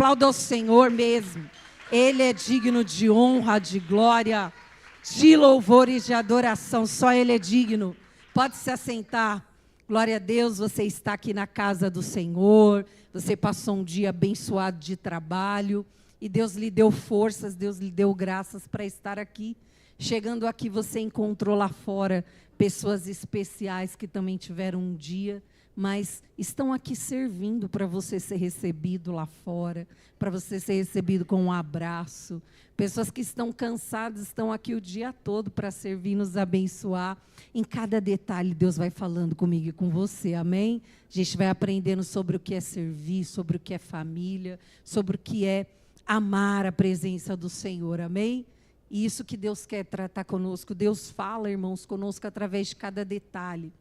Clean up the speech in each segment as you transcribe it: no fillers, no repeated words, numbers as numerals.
Aplauda o Senhor mesmo. Ele é digno de honra, de glória, de louvor e de adoração. Só Ele é digno. Pode se assentar. Glória a Deus, você está aqui na casa do Senhor. Você passou um dia abençoado de trabalho. E Deus lhe deu forças, Deus lhe deu graças para estar aqui. Chegando aqui, você encontrou lá fora pessoas especiais que também tiveram um dia, mas estão aqui servindo para você ser recebido lá fora, para você ser recebido com um abraço. Pessoas que estão cansadas estão aqui o dia todo para servir, nos abençoar. Em cada detalhe, Deus vai falando comigo e com você, amém? A gente vai aprendendo sobre o que é servir, sobre o que é família, sobre o que é amar a presença do Senhor, amém? E isso que Deus quer tratar conosco. Deus fala, irmãos, conosco através de cada detalhe.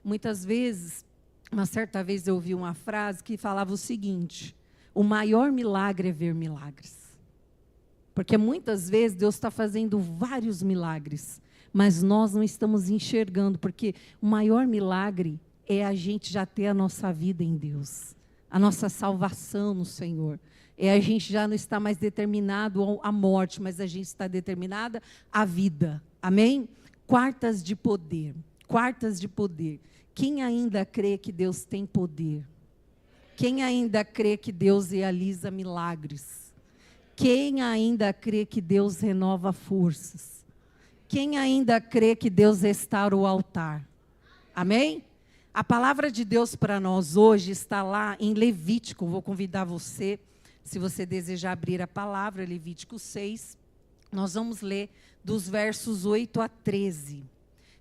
Muitas vezes, uma certa vez eu ouvi uma frase que falava o seguinte: o maior milagre é ver milagres. Porque muitas vezes Deus está fazendo vários milagres, mas nós não estamos enxergando, porque o maior milagre é a gente já ter a nossa vida em Deus, a nossa salvação no Senhor. A gente já não está mais determinado à morte, mas a gente está determinada à vida. Amém? Quartas de poder. Quartas de poder. Quem ainda crê que Deus tem poder? Quem ainda crê que Deus realiza milagres? Quem ainda crê que Deus renova forças? Quem ainda crê que Deus restaura o altar? Amém? A palavra de Deus para nós hoje está lá em Levítico. Vou convidar você, se você desejar abrir a palavra, Levítico 6, nós vamos ler dos versos 8 a 13.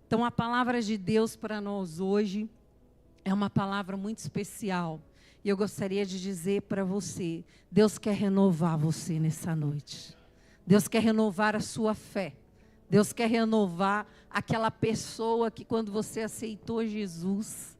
Então, a palavra de Deus para nós hoje é uma palavra muito especial. E eu gostaria de dizer para você, Deus quer renovar você nessa noite. Deus quer renovar a sua fé. Deus quer renovar aquela pessoa que quando você aceitou Jesus,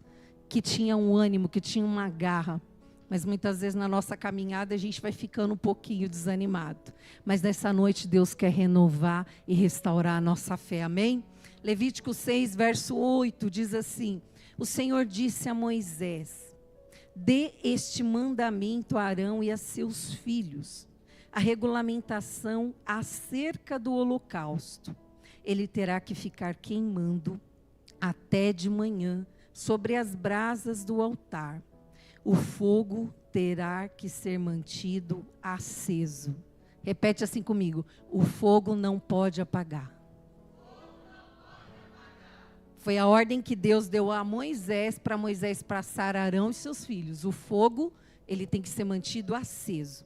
que tinha um ânimo, que tinha uma garra. Mas muitas vezes na nossa caminhada a gente vai ficando um pouquinho desanimado. Mas nessa noite Deus quer renovar e restaurar a nossa fé, amém? Levítico 6, verso 8, diz assim: o Senhor disse a Moisés: dê este mandamento a Arão e a seus filhos, a regulamentação acerca do holocausto. Ele terá que ficar queimando até de manhã sobre as brasas do altar. O fogo terá que ser mantido aceso. Repete assim comigo: o fogo não pode apagar. Foi a ordem que Deus deu a Moisés, para Moisés passar Arão e seus filhos. O fogo, ele tem que ser mantido aceso.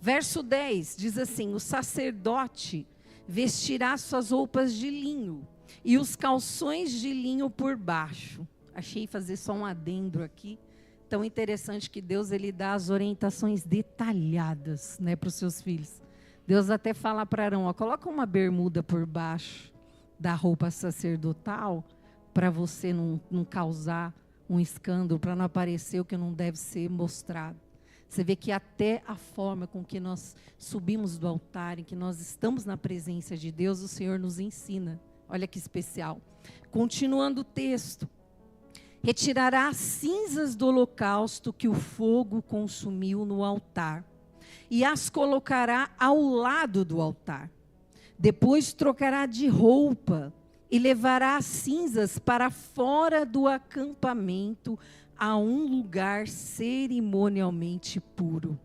Verso 10 diz assim: o sacerdote vestirá suas roupas de linho e os calções de linho por baixo. Achei fazer só um adendo aqui. Tão interessante que Deus, ele dá as orientações detalhadas, né, para os seus filhos. Deus até fala para Arão, ó, coloca uma bermuda por baixo da roupa sacerdotal, para você não causar um escândalo, para não aparecer o que não deve ser mostrado. Você vê que até a forma com que nós subimos do altar, em que nós estamos na presença de Deus, o Senhor nos ensina. Olha que especial. Continuando o texto. Retirará as cinzas do holocausto que o fogo consumiu no altar e as colocará ao lado do altar. Depois trocará de roupa e levará as cinzas para fora do acampamento a um lugar cerimonialmente puro.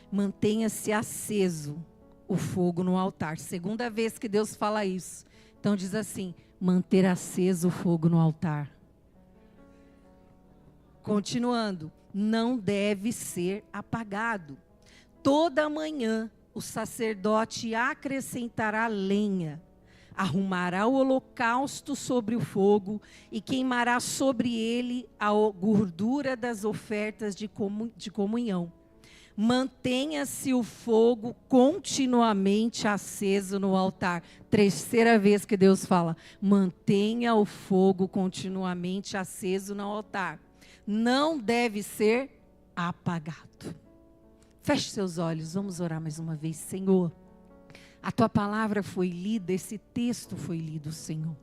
Mantenha-se aceso o fogo no altar. Segunda vez que Deus fala isso. Então diz assim: manter aceso o fogo no altar. Continuando, não deve ser apagado. Toda manhã o sacerdote acrescentará lenha, arrumará o holocausto sobre o fogo e queimará sobre ele a gordura das ofertas de comunhão. Mantenha-se o fogo continuamente aceso no altar. Terceira vez que Deus fala: mantenha o fogo continuamente aceso no altar. Não deve ser apagado. Feche seus olhos, vamos orar mais uma vez. Senhor, a tua palavra foi lida, esse texto foi lido, Senhor.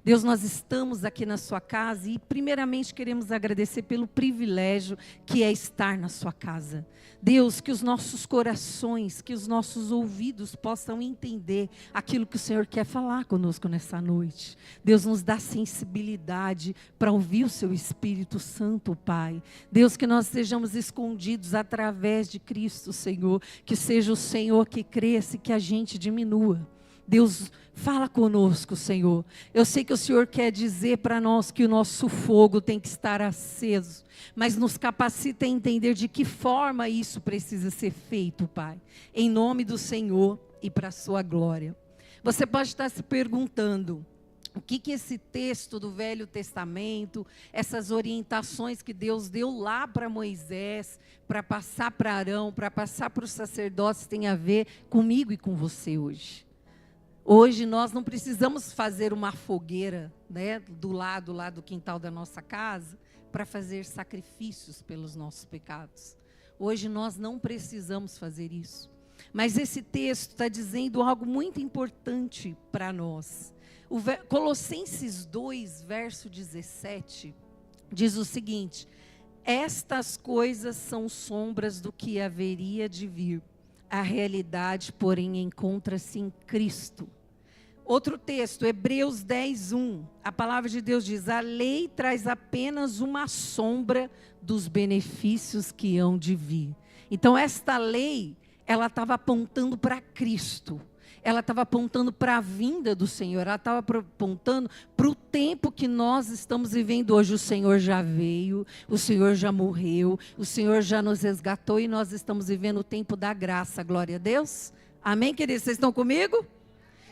Deus, nós estamos aqui na sua casa e primeiramente queremos agradecer pelo privilégio que é estar na sua casa. Deus, que os nossos corações, que os nossos ouvidos possam entender aquilo que o Senhor quer falar conosco nessa noite. Deus, nos dá sensibilidade para ouvir o seu Espírito Santo, Pai. Deus, que nós sejamos escondidos através de Cristo, Senhor. Que seja o Senhor que cresça e que a gente diminua. Deus, fala conosco, Senhor. Eu sei que o Senhor quer dizer para nós que o nosso fogo tem que estar aceso, mas nos capacita a entender de que forma isso precisa ser feito, Pai. Em nome do Senhor e para a sua glória. Você pode estar se perguntando, o que esse texto do Velho Testamento, essas orientações que Deus deu lá para Moisés, para passar para Arão, para passar para os sacerdotes, tem a ver comigo e com você hoje? Hoje nós não precisamos fazer uma fogueira, né, do lado lá do quintal da nossa casa para fazer sacrifícios pelos nossos pecados. Hoje nós não precisamos fazer isso. Mas esse texto está dizendo algo muito importante para nós. Colossenses 2, verso 17, diz o seguinte: estas coisas são sombras do que haveria de vir. A realidade, porém, encontra-se em Cristo. Outro texto, Hebreus 10, 1. A palavra de Deus diz: a lei traz apenas uma sombra dos benefícios que hão de vir. Então, esta lei, ela estava apontando para Cristo. Ela estava apontando para a vinda do Senhor. Ela estava apontando para o tempo que nós estamos vivendo hoje. O Senhor já veio, o Senhor já morreu, o Senhor já nos resgatou e nós estamos vivendo o tempo da graça. Glória a Deus. Amém, queridos? Vocês estão comigo?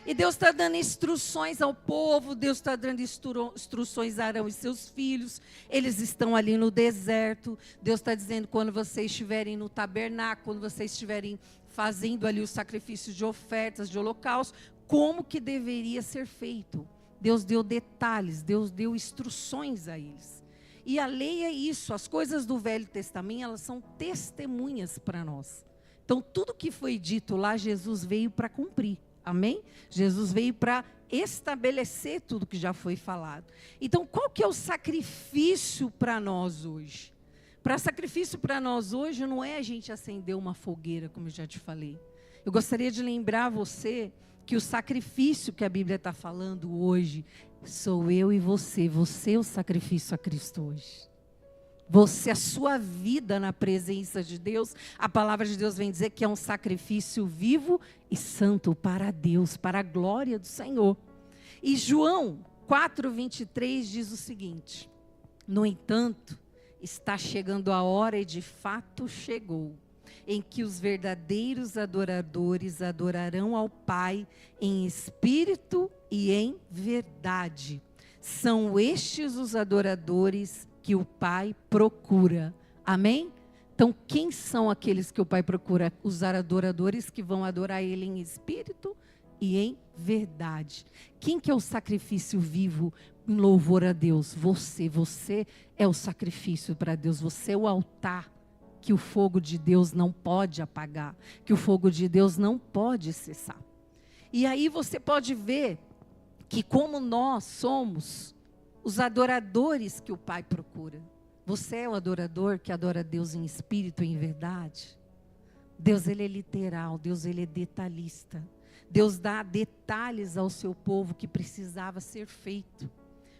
E Deus está dando instruções ao povo, Deus está dando instruções a Arão e seus filhos. Eles estão ali no deserto. Deus está dizendo, quando vocês estiverem no tabernáculo, quando vocês estiverem fazendo ali os sacrifícios de ofertas, de holocausto, como que deveria ser feito. Deus deu detalhes, Deus deu instruções a eles. E a lei é isso, as coisas do Velho Testamento, elas são testemunhas para nós. Então, tudo que foi dito lá, Jesus veio para cumprir. Amém? Jesus veio para estabelecer tudo que já foi falado. Então, qual que é o sacrifício para nós hoje? Para sacrifício para nós hoje não é a gente acender uma fogueira, como eu já te falei. Eu gostaria de lembrar você que o sacrifício que a Bíblia está falando hoje sou eu e você. Você é o sacrifício a Cristo hoje. Você, a sua vida na presença de Deus, a palavra de Deus vem dizer que é um sacrifício vivo e santo para Deus, para a glória do Senhor. E João 4:23 diz o seguinte: no entanto, está chegando a hora, e de fato chegou, em que os verdadeiros adoradores adorarão ao Pai em espírito e em verdade. São estes os adoradores que o Pai procura. Amém? Então, quem são aqueles que o Pai procura? Os adoradores que vão adorar Ele em espírito e em verdade. Quem que é o sacrifício vivo em louvor a Deus? Você é o sacrifício para Deus. Você é o altar que o fogo de Deus não pode apagar, que o fogo de Deus não pode cessar. E aí você pode ver que como nós somos os adoradores que o Pai procura. Você é o adorador que adora Deus em espírito e em verdade? Deus, Ele é literal, Deus, Ele é detalhista. Deus dá detalhes ao seu povo que precisava ser feito.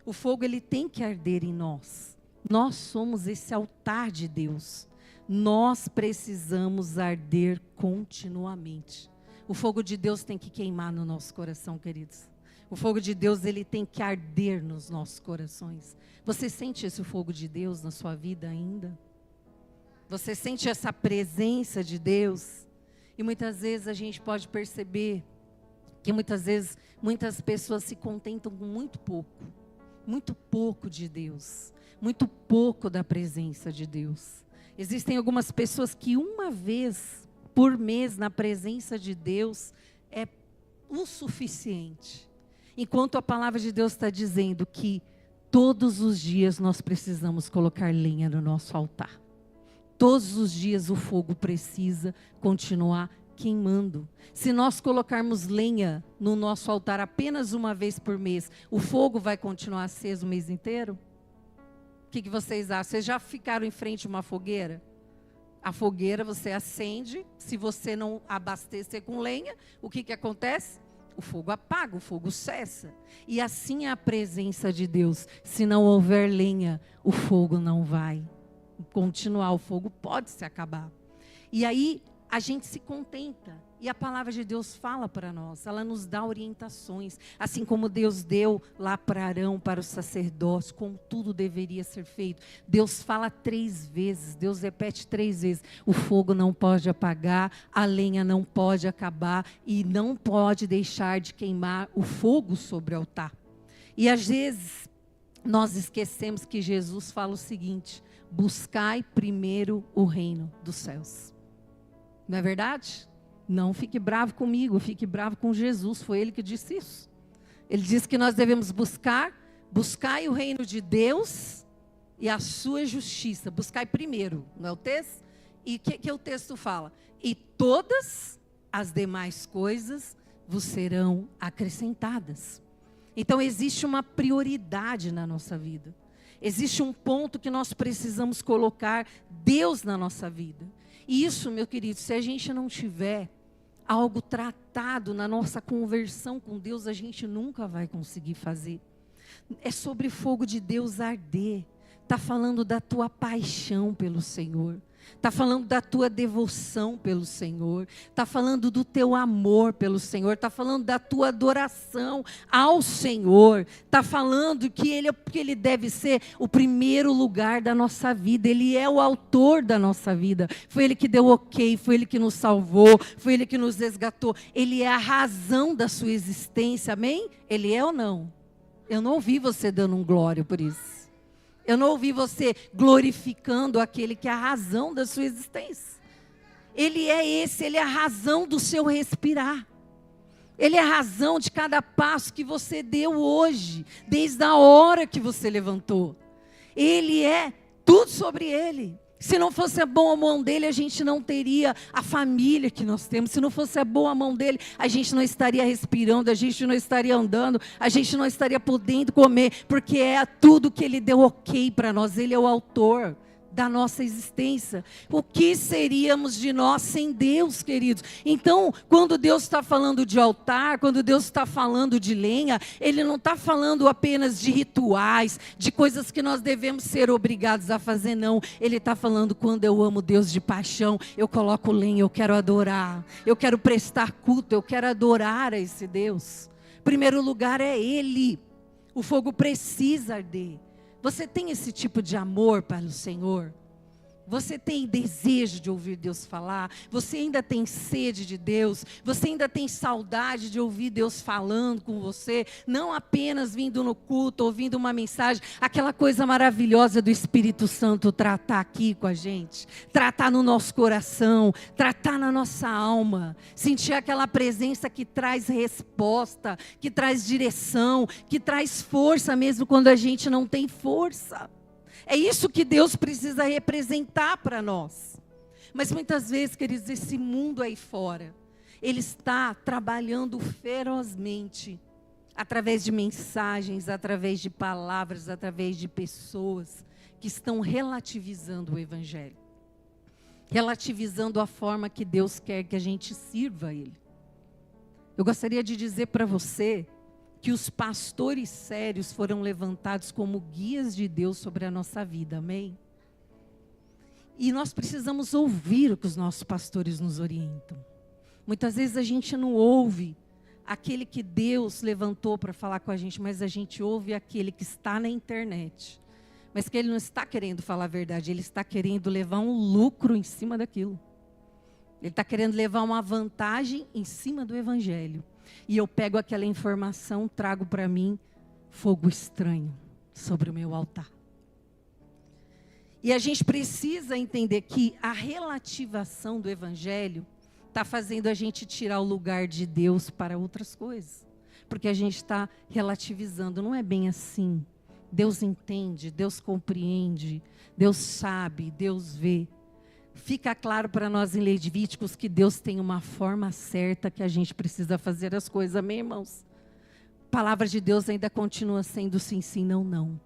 O fogo, ele tem que arder em nós. Nós somos esse altar de Deus. Nós precisamos arder continuamente. O fogo de Deus tem que queimar no nosso coração, queridos. O fogo de Deus, ele tem que arder nos nossos corações. Você sente esse fogo de Deus na sua vida ainda? Você sente essa presença de Deus? E muitas vezes a gente pode perceber que muitas vezes muitas pessoas se contentam com muito pouco de Deus, muito pouco da presença de Deus. Existem algumas pessoas que uma vez por mês na presença de Deus é o suficiente. Enquanto a palavra de Deus está dizendo que todos os dias nós precisamos colocar lenha no nosso altar. Todos os dias o fogo precisa continuar queimando. Se nós colocarmos lenha no nosso altar apenas uma vez por mês, o fogo vai continuar aceso o mês inteiro? O que vocês acham? Vocês já ficaram em frente a uma fogueira? A fogueira você acende, se você não abastecer com lenha, o que acontece? O fogo apaga, o fogo cessa. E assim é a presença de Deus. Se não houver lenha, o fogo não vai continuar, o fogo pode se acabar. E aí a gente se contenta. E a palavra de Deus fala para nós, ela nos dá orientações, assim como Deus deu lá para Arão, para os sacerdotes, como tudo deveria ser feito. Deus fala 3 vezes, Deus repete 3 vezes, o fogo não pode apagar, a lenha não pode acabar e não pode deixar de queimar o fogo sobre o altar. E às vezes nós esquecemos que Jesus fala o seguinte: buscai primeiro o reino dos céus. Não é verdade? Não fique bravo comigo, fique bravo com Jesus, foi Ele que disse isso. Ele disse que nós devemos buscai o reino de Deus e a sua justiça, buscai primeiro, não é o texto? E o que o texto fala? E todas as demais coisas vos serão acrescentadas. Então existe uma prioridade na nossa vida, existe um ponto que nós precisamos colocar Deus na nossa vida. E isso, meu querido, se a gente não tiver algo tratado na nossa conversão com Deus, a gente nunca vai conseguir fazer. É sobre o fogo de Deus arder. Está falando da tua paixão pelo Senhor. Está falando da tua devoção pelo Senhor. Está falando do teu amor pelo Senhor. Está falando da tua adoração ao Senhor. Está falando que Ele deve ser o primeiro lugar da nossa vida. Ele é o autor da nossa vida. Foi Ele que deu ok, foi Ele que nos salvou, foi Ele que nos resgatou. Ele é a razão da sua existência, amém? Ele é ou não? Eu não ouvi você dando um glória por isso. Eu não ouvi você glorificando aquele que é a razão da sua existência. Ele é a razão do seu respirar. Ele é a razão de cada passo que você deu hoje, desde a hora que você levantou. Ele é tudo sobre Ele. Se não fosse a boa mão dele, a gente não teria a família que nós temos. Se não fosse a boa mão dele, a gente não estaria respirando, a gente não estaria andando, a gente não estaria podendo comer, porque é tudo que ele deu ok para nós. Ele é o autor da nossa existência. O que seríamos de nós sem Deus, queridos? Então, quando Deus está falando de altar, quando Deus está falando de lenha, Ele não está falando apenas de rituais, de coisas que nós devemos ser obrigados a fazer, não. Ele está falando, quando eu amo Deus de paixão, eu coloco lenha, eu quero adorar, eu quero prestar culto, eu quero adorar a esse Deus. Primeiro lugar é Ele. O fogo precisa arder. Você tem esse tipo de amor para o Senhor? Você tem desejo de ouvir Deus falar? Você ainda tem sede de Deus? Você ainda tem saudade de ouvir Deus falando com você? Não apenas vindo no culto, ouvindo uma mensagem, aquela coisa maravilhosa do Espírito Santo tratar aqui com a gente, tratar no nosso coração, tratar na nossa alma, sentir aquela presença que traz resposta, que traz direção, que traz força mesmo quando a gente não tem força. É isso que Deus precisa representar para nós. Mas muitas vezes, queridos, esse mundo aí fora, ele está trabalhando ferozmente, através de mensagens, através de palavras, através de pessoas que estão relativizando o Evangelho. Relativizando a forma que Deus quer que a gente sirva a Ele. Eu gostaria de dizer para você que os pastores sérios foram levantados como guias de Deus sobre a nossa vida, amém? E nós precisamos ouvir o que os nossos pastores nos orientam. Muitas vezes a gente não ouve aquele que Deus levantou para falar com a gente, mas a gente ouve aquele que está na internet. Mas que ele não está querendo falar a verdade, ele está querendo levar um lucro em cima daquilo. Ele está querendo levar uma vantagem em cima do Evangelho. E eu pego aquela informação, trago para mim fogo estranho sobre o meu altar. E a gente precisa entender que a relativação do Evangelho está fazendo a gente tirar o lugar de Deus para outras coisas. Porque a gente está relativizando, não é bem assim. Deus entende, Deus compreende, Deus sabe, Deus vê. fica claro para nós em Levíticos que Deus tem uma forma certa que a gente precisa fazer as coisas, amém, irmãos? A palavra de Deus ainda continua sendo sim, sim, não, não.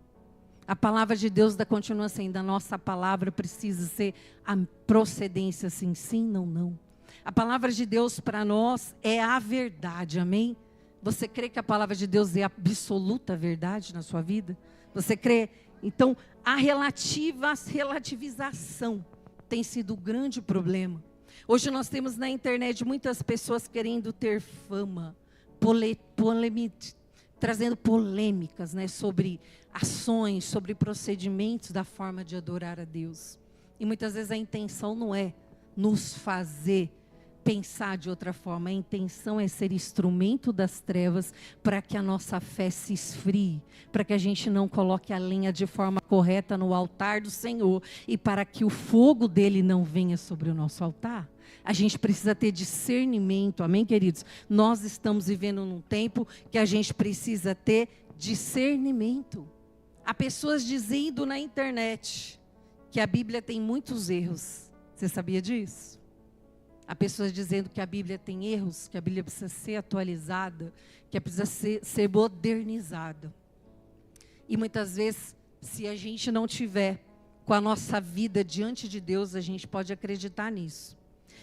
A palavra de Deus ainda continua sendo, a nossa palavra precisa ser a procedência sim, sim, não, não. A palavra de Deus para nós é a verdade, amém? Você crê que a palavra de Deus é a absoluta verdade na sua vida? Você crê? Então, a relativização tem sido o grande problema. Hoje nós temos na internet muitas pessoas querendo ter fama, trazendo polêmicas, né, sobre ações, sobre procedimentos da forma de adorar a Deus. E muitas vezes a intenção não é nos fazer pensar de outra forma, a intenção é ser instrumento das trevas para que a nossa fé se esfrie, para que a gente não coloque a lenha de forma correta no altar do Senhor e para que o fogo dele não venha sobre o nosso altar. A gente precisa ter discernimento, amém, queridos? Nós estamos vivendo num tempo que a gente precisa ter discernimento. Há pessoas dizendo na internet que a Bíblia tem muitos erros. Você sabia disso? Há pessoas dizendo que a Bíblia tem erros, que a Bíblia precisa ser atualizada, que precisa ser modernizada. E muitas vezes, se a gente não tiver com a nossa vida diante de Deus, a gente pode acreditar nisso.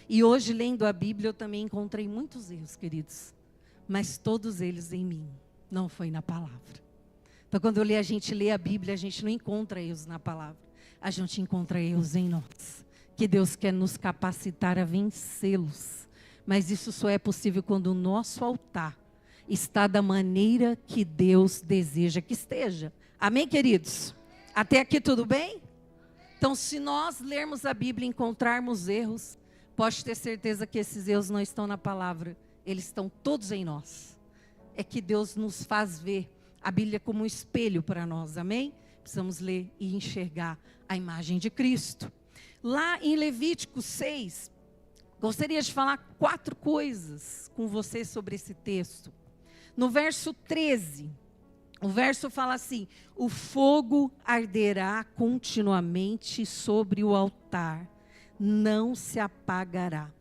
E hoje, lendo a Bíblia, eu também encontrei muitos erros, queridos. Mas todos eles em mim, não foi na palavra. Então, quando a gente lê a Bíblia, a gente não encontra erros na palavra. A gente encontra erros em nós. Que Deus quer nos capacitar a vencê-los. Mas isso só é possível quando o nosso altar está da maneira que Deus deseja que esteja. Amém, queridos? Até aqui tudo bem? Então, se nós lermos a Bíblia e encontrarmos erros, pode ter certeza que esses erros não estão na palavra. Eles estão todos em nós. É que Deus nos faz ver a Bíblia como um espelho para nós. Amém? Precisamos ler e enxergar a imagem de Cristo. Lá em Levítico 6, gostaria de falar 4 coisas com você sobre esse texto. No verso 13, o verso fala assim: o fogo arderá continuamente sobre o altar, não se apagará.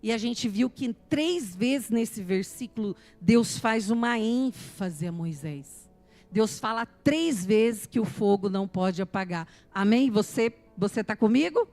E a gente viu que 3 vezes nesse versículo, Deus faz uma ênfase a Moisés. Deus fala 3 vezes que o fogo não pode apagar. Amém? Você está comigo?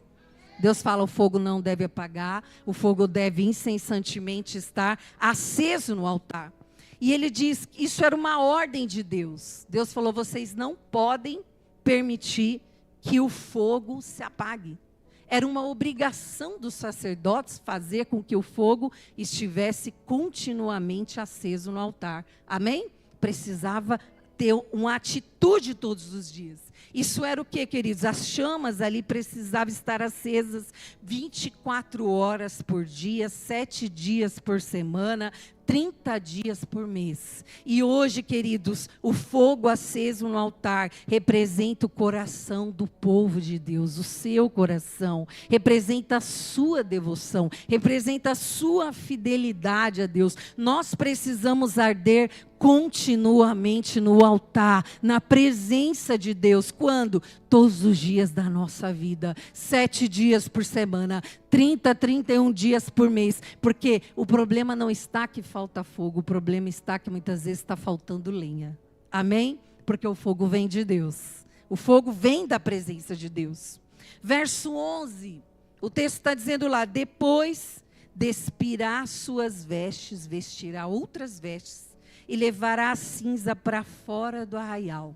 Deus fala: o fogo não deve apagar, o fogo deve incessantemente estar aceso no altar. E ele diz que isso era uma ordem de Deus. Deus falou: vocês não podem permitir que o fogo se apague. Era uma obrigação dos sacerdotes fazer com que o fogo estivesse continuamente aceso no altar. Amém? Precisava ter uma atitude todos os dias. Isso era o que, queridos? As chamas ali precisavam estar acesas 24 horas por dia, 7 dias por semana, 30 dias por mês. E hoje, queridos, o fogo aceso no altar representa o coração do povo de Deus, o seu coração, representa a sua devoção, representa a sua fidelidade a Deus. Nós precisamos arder continuamente no altar, na presença de Deus. Quando? Todos os dias da nossa vida, 7 dias por semana, 30, 31 dias por mês, porque o problema não está que falta fogo, o problema está que muitas vezes está faltando lenha. Amém? Porque o fogo vem de Deus, o fogo vem da presença de Deus. Verso 11, o texto está dizendo lá: depois despirá suas vestes, vestirá outras vestes, e levará a cinza para fora do arraial.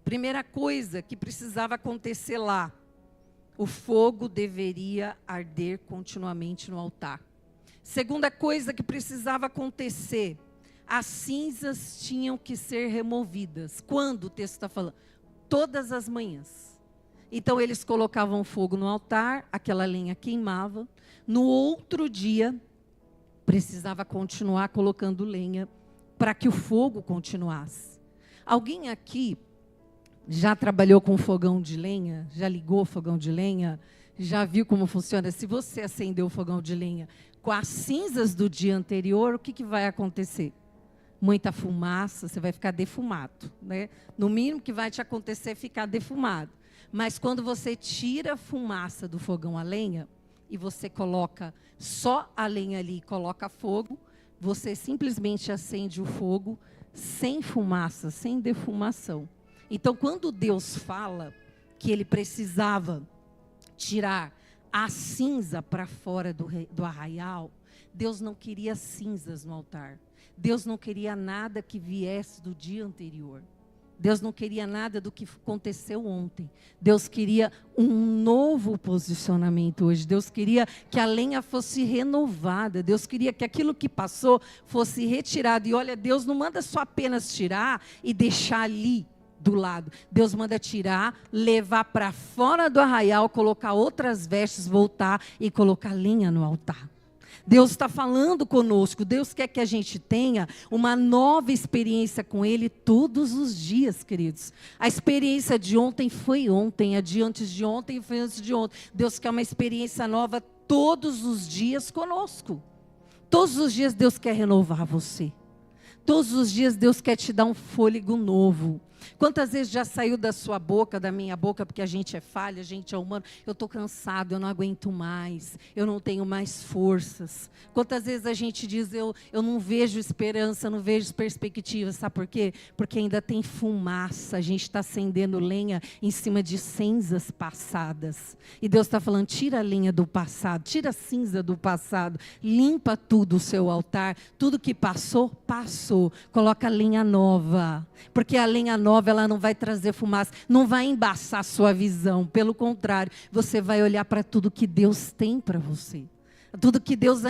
Primeira coisa que precisava acontecer lá: o fogo deveria arder continuamente no altar. Segunda coisa que precisava acontecer: as cinzas tinham que ser removidas. Quando o texto está falando? Todas as manhãs. Então eles colocavam fogo no altar, aquela lenha queimava. No outro dia, precisava continuar colocando lenha para que o fogo continuasse. Alguém aqui já trabalhou com fogão de lenha? Já ligou fogão de lenha? Já viu como funciona? Se você acender o fogão de lenha com as cinzas do dia anterior, o que vai acontecer? Muita fumaça, você vai ficar defumado, né? No mínimo que vai te acontecer é ficar defumado. Mas quando você tira a fumaça do fogão a lenha, e você coloca só a lenha ali e coloca fogo, você simplesmente acende o fogo sem fumaça, sem defumação. Então, quando Deus fala que ele precisava tirar a cinza para fora do arraial, Deus não queria cinzas no altar. Deus não queria nada que viesse do dia anterior. Deus não queria nada do que aconteceu ontem. Deus queria um novo posicionamento hoje. Deus queria que a lenha fosse renovada. Deus queria que aquilo que passou fosse retirado. E olha, Deus não manda só apenas tirar e deixar ali do lado. Deus manda tirar, levar para fora do arraial, colocar outras vestes, voltar e colocar lenha no altar. Deus está falando conosco. Deus quer que a gente tenha uma nova experiência com Ele todos os dias, queridos. A experiência de ontem foi ontem, a de antes de ontem foi antes de ontem. Deus quer uma experiência nova todos os dias conosco. Todos os dias Deus quer renovar você. Todos os dias Deus quer te dar um fôlego novo. Quantas vezes já saiu da sua boca, da minha boca, porque a gente é falha, a gente é humano, eu estou cansado, eu não aguento mais, eu não tenho mais forças. Quantas vezes a gente diz, eu não vejo esperança, não vejo perspectiva, sabe por quê? Porque ainda tem fumaça, a gente está acendendo lenha em cima de cinzas passadas. E Deus está falando, tira a lenha do passado, tira a cinza do passado, limpa tudo o seu altar, tudo que passou, passou, coloca lenha nova, porque a lenha nova, ela não vai trazer fumaça, não vai embaçar a sua visão, pelo contrário, você vai olhar para tudo que Deus tem para você, tudo que Deus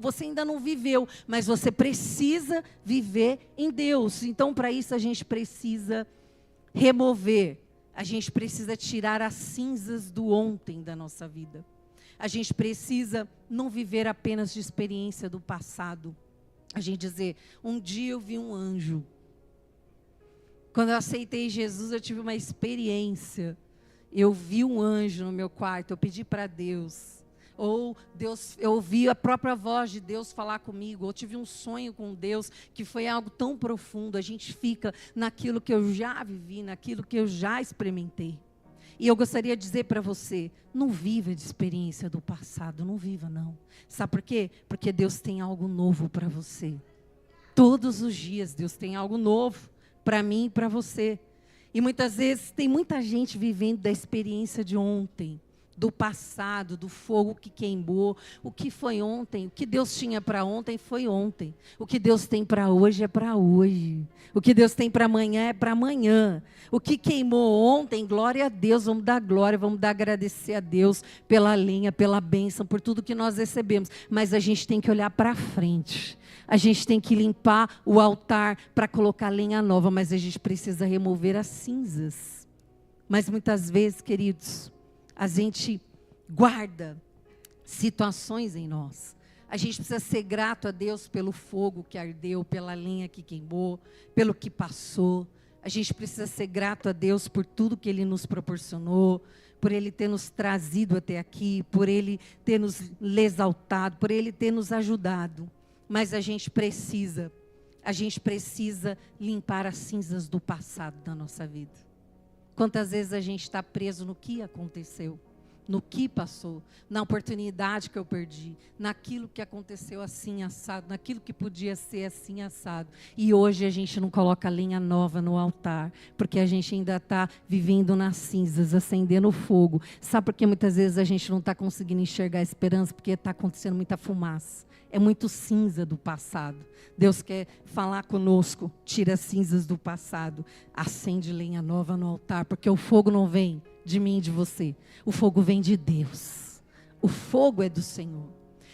você ainda não viveu, mas você precisa viver em Deus. Então, para isso a gente precisa remover, a gente precisa tirar as cinzas do ontem da nossa vida, a gente precisa não viver apenas de experiência do passado, a gente dizer, um dia eu vi um anjo. Quando eu aceitei Jesus, eu tive uma experiência. Eu vi um anjo no meu quarto, eu pedi para Deus. Ou Deus, eu ouvi a própria voz de Deus falar comigo. Ou tive um sonho com Deus, que foi algo tão profundo. A gente fica naquilo que eu já vivi, naquilo que eu já experimentei. E eu gostaria de dizer para você, não viva de experiência do passado, não viva não. Sabe por quê? Porque Deus tem algo novo para você. Todos os dias Deus tem algo novo para mim e para você. E muitas vezes tem muita gente vivendo da experiência de ontem, do passado, do fogo que queimou. O que foi ontem, o que Deus tinha para ontem foi ontem. O que Deus tem para hoje é para hoje. O que Deus tem para amanhã é para amanhã. O que queimou ontem, glória a Deus, vamos dar glória, vamos dar agradecer a Deus pela lenha, pela bênção, por tudo que nós recebemos. Mas a gente tem que olhar para frente. A gente tem que limpar o altar para colocar lenha nova, mas a gente precisa remover as cinzas. Mas muitas vezes, queridos, a gente guarda situações em nós. A gente precisa ser grato a Deus pelo fogo que ardeu, pela lenha que queimou, pelo que passou. A gente precisa ser grato a Deus por tudo que Ele nos proporcionou, por Ele ter nos trazido até aqui, por Ele ter nos exaltado, por Ele ter nos ajudado. Mas a gente precisa limpar as cinzas do passado da nossa vida. Quantas vezes a gente está preso no que aconteceu, no que passou, na oportunidade que eu perdi, naquilo que aconteceu assim assado, naquilo que podia ser assim assado. E hoje a gente não coloca lenha nova no altar, porque a gente ainda está vivendo nas cinzas, acendendo fogo. Sabe por que muitas vezes a gente não está conseguindo enxergar a esperança? Porque está acontecendo muita fumaça. É muito cinza do passado. Deus quer falar conosco. Tira as cinzas do passado. Acende lenha nova no altar. Porque o fogo não vem de mim e de você. O fogo vem de Deus. O fogo é do Senhor.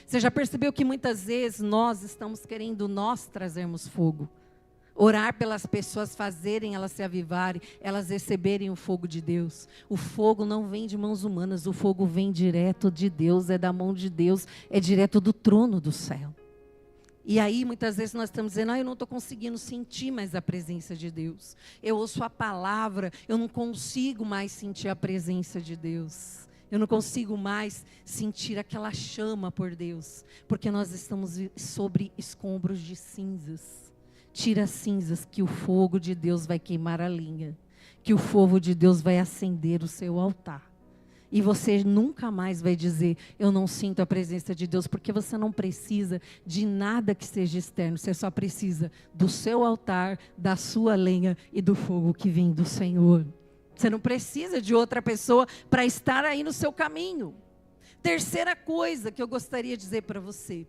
Você já percebeu que muitas vezes nós estamos querendo trazermos fogo? Orar pelas pessoas, fazerem elas se avivarem, elas receberem o fogo de Deus. O fogo não vem de mãos humanas, o fogo vem direto de Deus, é da mão de Deus, é direto do trono do céu. E aí muitas vezes nós estamos dizendo, eu não estou conseguindo sentir mais a presença de Deus. Eu ouço a palavra, eu não consigo mais sentir a presença de Deus. Eu não consigo mais sentir aquela chama por Deus, porque nós estamos sobre escombros de cinzas. Tira as cinzas que o fogo de Deus vai queimar a lenha. que o fogo de Deus vai acender o seu altar. E você nunca mais vai dizer, eu não sinto a presença de Deus, porque você não precisa de nada que seja externo, você só precisa do seu altar, da sua lenha e do fogo que vem do Senhor. Você não precisa de outra pessoa para estar aí no seu caminho. Terceira coisa que eu gostaria de dizer para você,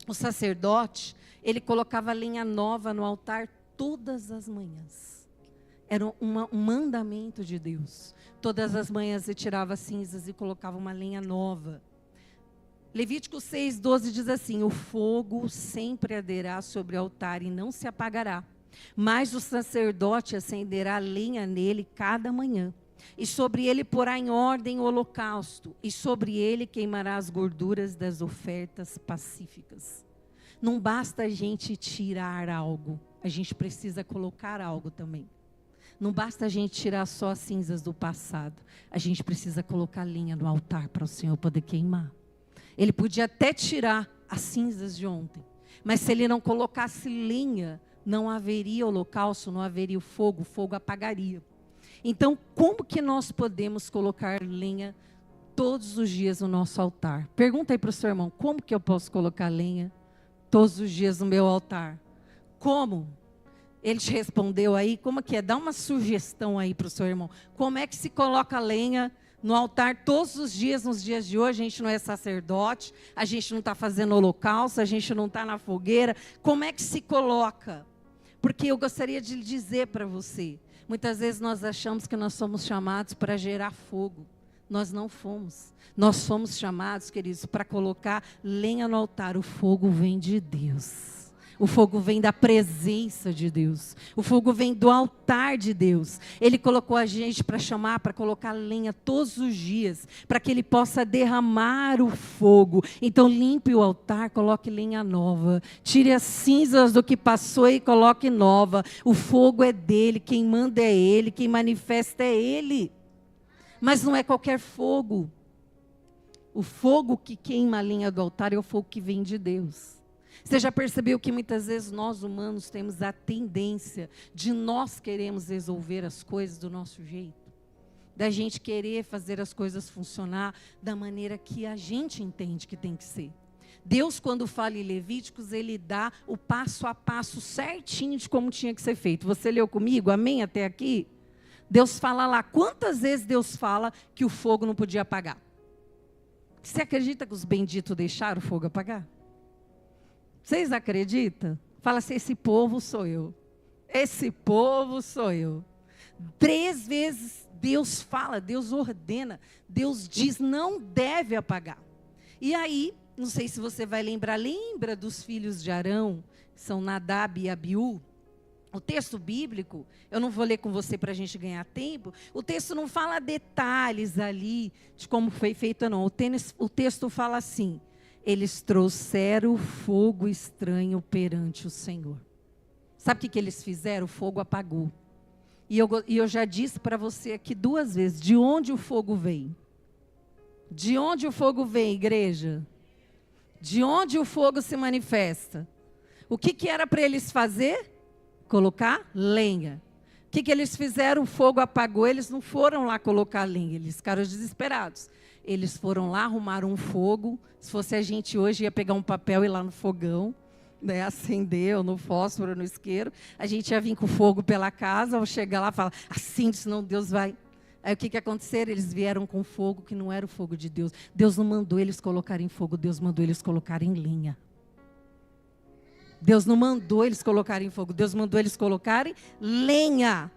o sacerdote, ele colocava lenha nova no altar todas as manhãs. Era um mandamento de Deus. Todas as manhãs ele tirava cinzas e colocava uma lenha nova. Levítico 6:12 diz assim: o fogo sempre arderá sobre o altar e não se apagará. Mas o sacerdote acenderá lenha nele cada manhã. E sobre ele porá em ordem o holocausto. E sobre ele queimará as gorduras das ofertas pacíficas. Não basta a gente tirar algo. A gente precisa colocar algo também. Não basta a gente tirar só as cinzas do passado. A gente precisa colocar lenha no altar para o Senhor poder queimar. Ele podia até tirar as cinzas de ontem. Mas se ele não colocasse lenha, não haveria holocausto, não haveria o fogo apagaria. Então, como que nós podemos colocar lenha todos os dias no nosso altar? Pergunta aí para o seu irmão, como que eu posso colocar lenha todos os dias no meu altar? Como? Ele te respondeu aí, como que é? Dá uma sugestão aí para o seu irmão. Como é que se coloca lenha no altar todos os dias, nos dias de hoje? A gente não é sacerdote, a gente não está fazendo holocausto, a gente não está na fogueira. Como é que se coloca? Porque eu gostaria de dizer para você, muitas vezes nós achamos que nós somos chamados para gerar fogo. Nós não fomos. Nós fomos chamados, queridos, para colocar lenha no altar. O fogo vem de Deus. O fogo vem da presença de Deus. O fogo vem do altar de Deus. Ele colocou a gente para chamar, para colocar lenha todos os dias, para que Ele possa derramar o fogo. Então limpe o altar, coloque lenha nova. Tire as cinzas do que passou e coloque nova. O fogo é dele, quem manda é Ele, quem manifesta é Ele. Mas não é qualquer fogo. O fogo que queima a lenha do altar é o fogo que vem de Deus. Você já percebeu que muitas vezes nós humanos temos a tendência de nós queremos resolver as coisas do nosso jeito? Da gente querer fazer as coisas funcionar da maneira que a gente entende que tem que ser. Deus, quando fala em Levíticos, Ele dá o passo a passo certinho de como tinha que ser feito. Você leu comigo? Amém até aqui? Deus fala lá. Quantas vezes Deus fala que o fogo não podia apagar? Você acredita que os benditos deixaram o fogo apagar? Vocês acreditam? Fala assim, esse povo sou eu. Esse povo sou eu. 3 vezes Deus fala, Deus ordena, Deus diz, não deve apagar. E aí, não sei se você vai lembra dos filhos de Arão, que são Nadab e Abiú. O texto bíblico, eu não vou ler com você para a gente ganhar tempo, o texto não fala detalhes ali de como foi feito, não. O texto fala assim: eles trouxeram fogo estranho perante o Senhor. Sabe o que eles fizeram? O fogo apagou. E eu já disse para você aqui 2 vezes, de onde o fogo vem? De onde o fogo vem, igreja? De onde o fogo se manifesta? O que era para eles fazer? Colocar lenha. O que eles fizeram? O fogo apagou, eles não foram lá colocar lenha, eles ficaram desesperados. Eles foram lá, arrumaram um fogo. Se fosse a gente hoje, ia pegar um papel e ir lá no fogão, né, acender, ou no fósforo, no isqueiro. A gente ia vir com fogo pela casa, ao chegar lá, falar, acende, senão Deus vai. Aí o que aconteceu? Eles vieram com fogo que não era o fogo de Deus. Deus não mandou eles colocarem fogo, Deus mandou eles colocarem lenha. Deus não mandou eles colocarem fogo, Deus mandou eles colocarem lenha.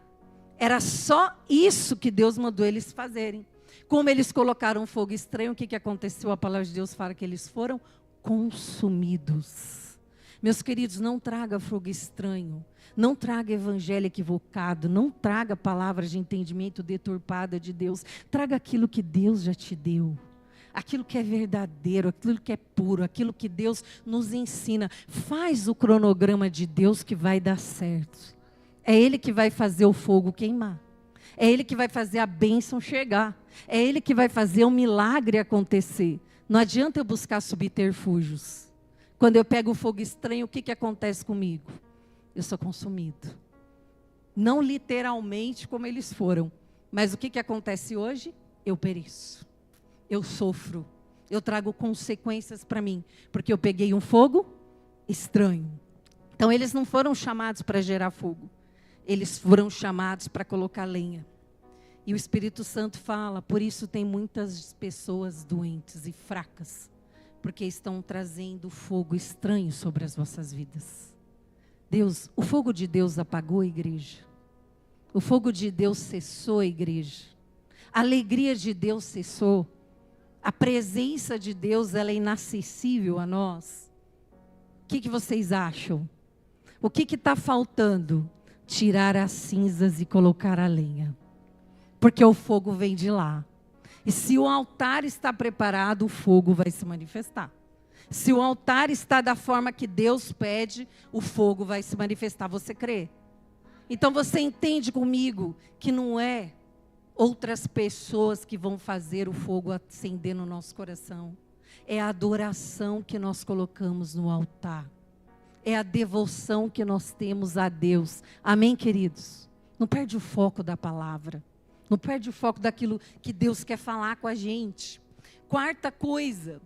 Era só isso que Deus mandou eles fazerem. Como eles colocaram fogo estranho, o que aconteceu? A palavra de Deus fala que eles foram consumidos. Meus queridos, não traga fogo estranho, não traga evangelho equivocado, não traga palavras de entendimento deturpada de Deus. Traga aquilo que Deus já te deu. Aquilo que é verdadeiro, aquilo que é puro, aquilo que Deus nos ensina. Faz o cronograma de Deus que vai dar certo. É Ele que vai fazer o fogo queimar. É Ele que vai fazer a bênção chegar. É Ele que vai fazer o milagre acontecer. Não adianta eu buscar subterfúgios. Quando eu pego o fogo estranho, o que acontece comigo? Eu sou consumido. Não literalmente como eles foram. Mas o que acontece hoje? Eu pereço. Eu sofro. Eu trago consequências para mim. Porque eu peguei um fogo estranho. Então eles não foram chamados para gerar fogo. Eles foram chamados para colocar lenha. E o Espírito Santo fala, por isso tem muitas pessoas doentes e fracas. Porque estão trazendo fogo estranho sobre as vossas vidas. Deus, o fogo de Deus apagou a igreja. O fogo de Deus cessou a igreja. A alegria de Deus cessou. A presença de Deus, ela é inacessível a nós. O que vocês acham? O que está faltando? Tirar as cinzas e colocar a lenha. Porque o fogo vem de lá. E se o altar está preparado, o fogo vai se manifestar. Se o altar está da forma que Deus pede, o fogo vai se manifestar. Você crê? Então você entende comigo que não é outras pessoas que vão fazer o fogo acender no nosso coração. É a adoração que nós colocamos no altar. É a devoção que nós temos a Deus. Amém, queridos? Não perde o foco da palavra. Não perde o foco daquilo que Deus quer falar com a gente. Quarta coisa.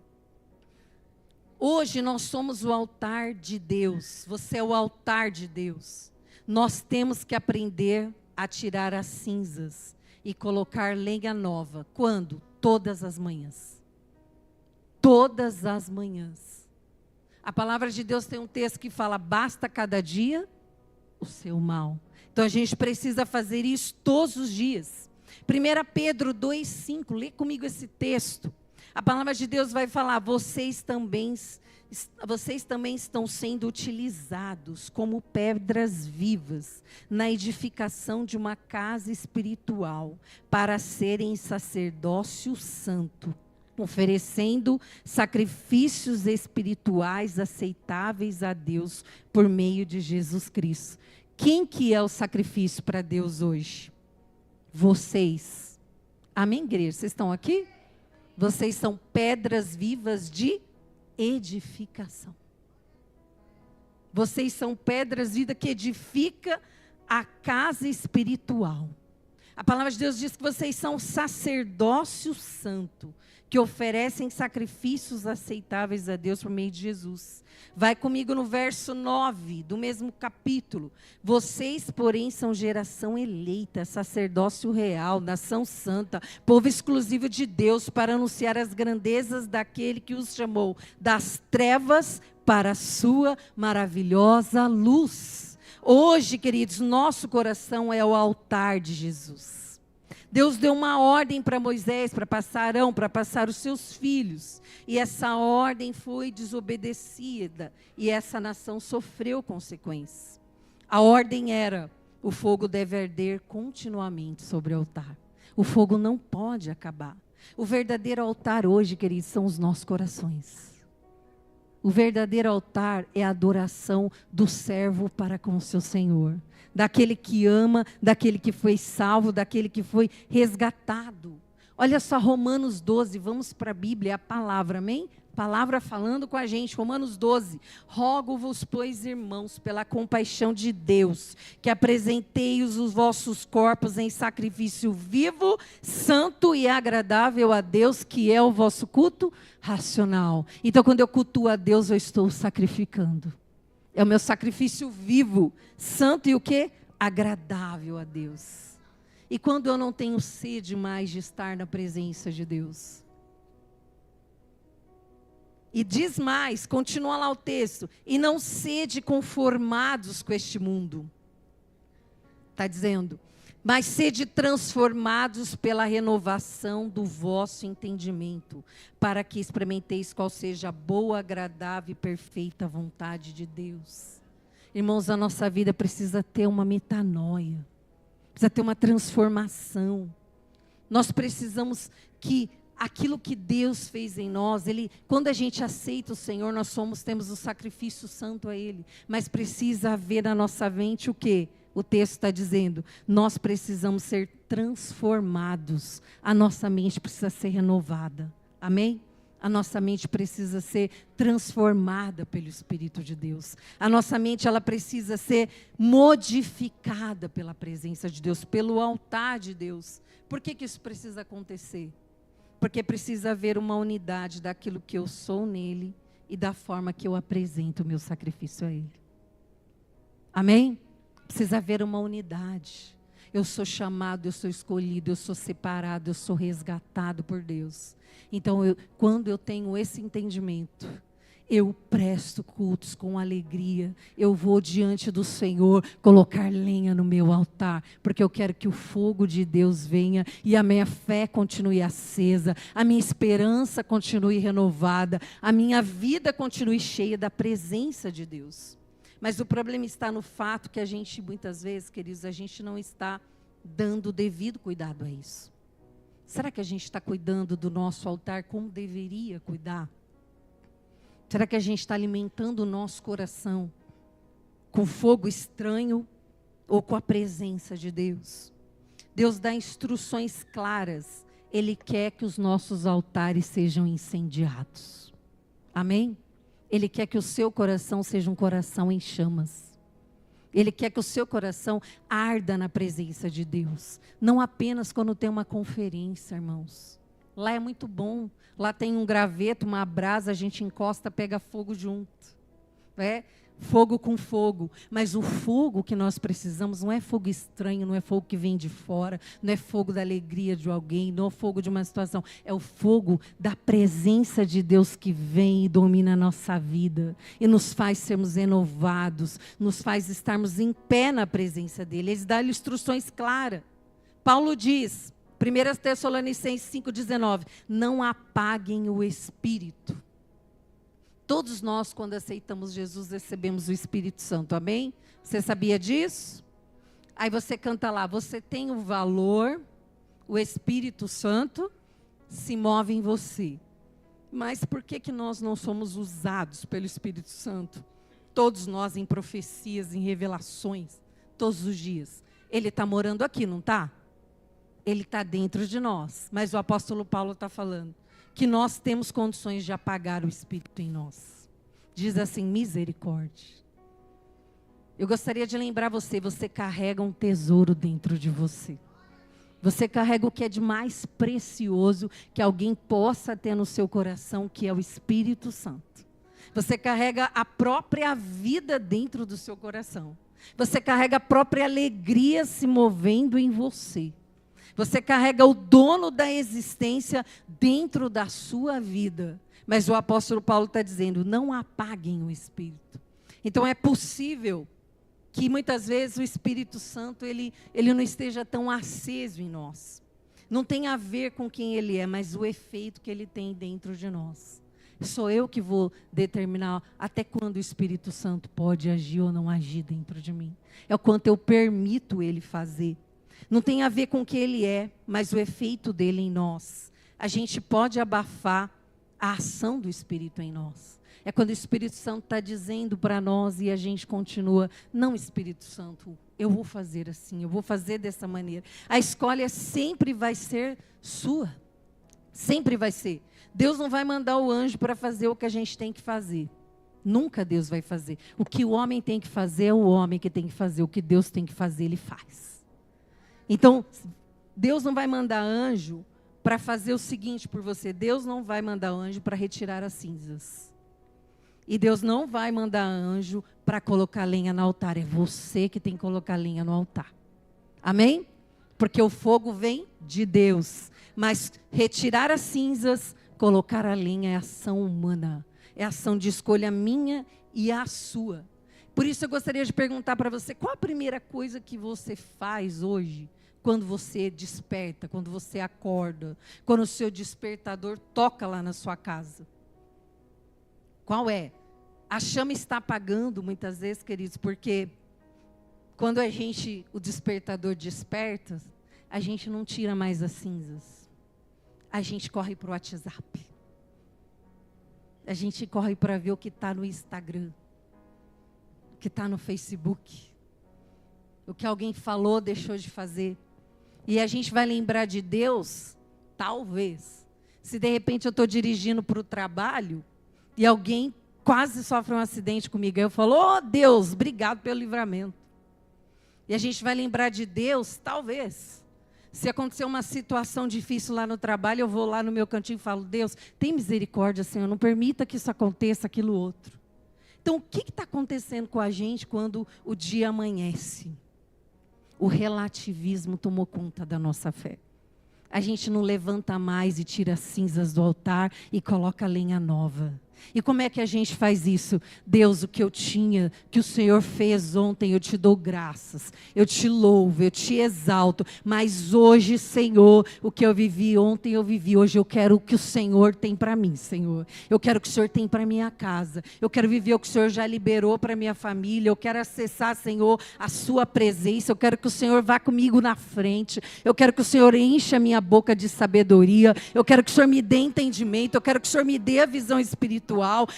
Hoje nós somos o altar de Deus. Você é o altar de Deus. Nós temos que aprender a tirar as cinzas e colocar lenha nova. Quando? Todas as manhãs. Todas as manhãs. A palavra de Deus tem um texto que fala, basta cada dia o seu mal. Então a gente precisa fazer isso todos os dias. 1 Pedro 2,5, lê comigo esse texto. A palavra de Deus vai falar, vocês também estão sendo utilizados como pedras vivas na edificação de uma casa espiritual, para serem sacerdócio santo, oferecendo sacrifícios espirituais aceitáveis a Deus por meio de Jesus Cristo. Quem que é o sacrifício para Deus hoje? Vocês. Amém, igreja? Vocês estão aqui? Vocês são pedras vivas de edificação. Vocês são pedras vivas que edificam a casa espiritual. A palavra de Deus diz que vocês são sacerdócio santo, que oferecem sacrifícios aceitáveis a Deus por meio de Jesus. Vai comigo no verso 9 do mesmo capítulo. Vocês, porém, são geração eleita, sacerdócio real, nação santa, povo exclusivo de Deus, para anunciar as grandezas daquele que os chamou das trevas para a sua maravilhosa luz. Hoje, queridos, nosso coração é o altar de Jesus. Deus deu uma ordem para Moisés, para passar Arão, para passar os seus filhos. E essa ordem foi desobedecida. E essa nação sofreu consequências. A ordem era, o fogo deve arder continuamente sobre o altar. O fogo não pode acabar. O verdadeiro altar hoje, queridos, são os nossos corações. O verdadeiro altar é a adoração do servo para com o seu Senhor. Daquele que ama, daquele que foi salvo, daquele que foi resgatado. Olha só, Romanos 12, vamos para a Bíblia, a palavra, amém? Palavra falando com a gente, Romanos 12. Rogo-vos, pois, irmãos, pela compaixão de Deus, que apresenteis os vossos corpos em sacrifício vivo, santo e agradável a Deus, que é o vosso culto racional. Então, quando eu cultuo a Deus, eu estou sacrificando. É o meu sacrifício vivo, santo e o quê? Agradável a Deus. E quando eu não tenho sede mais de estar na presença de Deus? E diz mais, continua lá o texto, e não sede conformados com este mundo. Está dizendo, mas sede transformados pela renovação do vosso entendimento, para que experimenteis qual seja a boa, agradável e perfeita vontade de Deus. Irmãos, a nossa vida precisa ter uma metanoia, precisa ter uma transformação. Nós precisamos que aquilo que Deus fez em nós, quando a gente aceita o Senhor, temos o sacrifício santo a Ele, mas precisa haver na nossa mente o quê? O texto está dizendo, nós precisamos ser transformados, a nossa mente precisa ser renovada, amém? A nossa mente precisa ser transformada pelo Espírito de Deus. A nossa mente, ela precisa ser modificada pela presença de Deus, pelo altar de Deus. Por que isso precisa acontecer? Porque precisa haver uma unidade daquilo que eu sou nele e da forma que eu apresento o meu sacrifício a ele. Amém? Precisa haver uma unidade. Eu sou chamado, eu sou escolhido, eu sou separado, eu sou resgatado por Deus. Então, quando eu tenho esse entendimento, eu presto cultos com alegria. Eu vou diante do Senhor colocar lenha no meu altar, porque eu quero que o fogo de Deus venha e a minha fé continue acesa, a minha esperança continue renovada, a minha vida continue cheia da presença de Deus. Mas o problema está no fato que a gente, muitas vezes, queridos, a gente não está dando o devido cuidado a isso. Será que a gente está cuidando do nosso altar como deveria cuidar? Será que a gente está alimentando o nosso coração com fogo estranho ou com a presença de Deus? Deus dá instruções claras. Ele quer que os nossos altares sejam incendiados. Amém? Ele quer que o seu coração seja um coração em chamas. Ele quer que o seu coração arda na presença de Deus. Não apenas quando tem uma conferência, irmãos. Lá é muito bom. Lá tem um graveto, uma brasa, a gente encosta, pega fogo junto. Fogo com fogo. Mas o fogo que nós precisamos não é fogo estranho, não é fogo que vem de fora, não é fogo da alegria de alguém, não é fogo de uma situação. É o fogo da presença de Deus que vem e domina a nossa vida. E nos faz sermos renovados, nos faz estarmos em pé na presença dEle. Ele dá instruções claras. Paulo diz, 1 Tessalonicenses 5,19, não apaguem o Espírito. Todos nós, quando aceitamos Jesus, recebemos o Espírito Santo, amém? Você sabia disso? Aí você canta lá, você tem o valor, o Espírito Santo se move em você. Mas por que nós não somos usados pelo Espírito Santo? Todos nós em profecias, em revelações, todos os dias. Ele está morando aqui, não está? Ele está dentro de nós. Mas o apóstolo Paulo está falando que nós temos condições de apagar o Espírito em nós. Diz assim, misericórdia. Eu gostaria de lembrar você carrega um tesouro dentro de você. Você carrega o que é de mais precioso que alguém possa ter no seu coração, que é o Espírito Santo. Você carrega a própria vida dentro do seu coração. Você carrega a própria alegria se movendo em você. Você carrega o dono da existência dentro da sua vida. Mas o apóstolo Paulo está dizendo, não apaguem o Espírito. Então é possível que muitas vezes o Espírito Santo ele não esteja tão aceso em nós. Não tem a ver com quem ele é, mas o efeito que ele tem dentro de nós. Sou eu que vou determinar até quando o Espírito Santo pode agir ou não agir dentro de mim. É o quanto eu permito ele fazer. Não tem a ver com o que ele é, mas o efeito dele em nós. A gente pode abafar a ação do Espírito em nós. É quando o Espírito Santo está dizendo para nós e a gente continua, não, Espírito Santo, eu vou fazer assim, eu vou fazer dessa maneira. A escolha sempre vai ser sua. Sempre vai ser. Deus não vai mandar o anjo para fazer o que a gente tem que fazer. Nunca Deus vai fazer. O que o homem tem que fazer é o homem que tem que fazer. O que Deus tem que fazer, ele faz. Então, Deus não vai mandar anjo para fazer o seguinte por você. Deus não vai mandar anjo para retirar as cinzas. E Deus não vai mandar anjo para colocar lenha no altar. É você que tem que colocar lenha no altar. Amém? Porque o fogo vem de Deus. Mas retirar as cinzas, colocar a lenha é ação humana. É ação de escolha minha e a sua. Por isso eu gostaria de perguntar para você, qual a primeira coisa que você faz hoje? Quando você desperta, quando você acorda, quando o seu despertador toca lá na sua casa. Qual é? A chama está apagando muitas vezes, queridos, porque quando o despertador desperta, a gente não tira mais as cinzas. A gente corre para o WhatsApp. A gente corre para ver o que está no Instagram, o que está no Facebook, o que alguém falou, deixou de fazer. E a gente vai lembrar de Deus, talvez, Se de repente eu estou dirigindo para o trabalho e alguém quase sofre um acidente comigo, aí eu falo, oh Deus, obrigado pelo livramento. E a gente vai lembrar de Deus, talvez. Se acontecer uma situação difícil lá no trabalho, eu vou lá no meu cantinho e falo, Deus, tem misericórdia, Senhor, não permita que isso aconteça, aquilo outro. Então, o que está acontecendo com a gente quando o dia amanhece? O relativismo tomou conta da nossa fé. A gente não levanta mais e tira as cinzas do altar e coloca lenha nova. E como é que a gente faz isso? Deus, o que eu tinha, que o Senhor fez ontem, eu te dou graças. Eu te louvo, eu te exalto. Mas hoje, Senhor, o que eu vivi ontem, eu vivi. Hoje eu quero o que o Senhor tem para mim, Senhor. Eu quero o que o Senhor tem para minha casa. Eu quero viver o que o Senhor já liberou para minha família. Eu quero acessar, Senhor, a sua presença. Eu quero que o Senhor vá comigo na frente. Eu quero que o Senhor encha a minha boca de sabedoria. Eu quero que o Senhor me dê entendimento. Eu quero que o Senhor me dê a visão espiritual.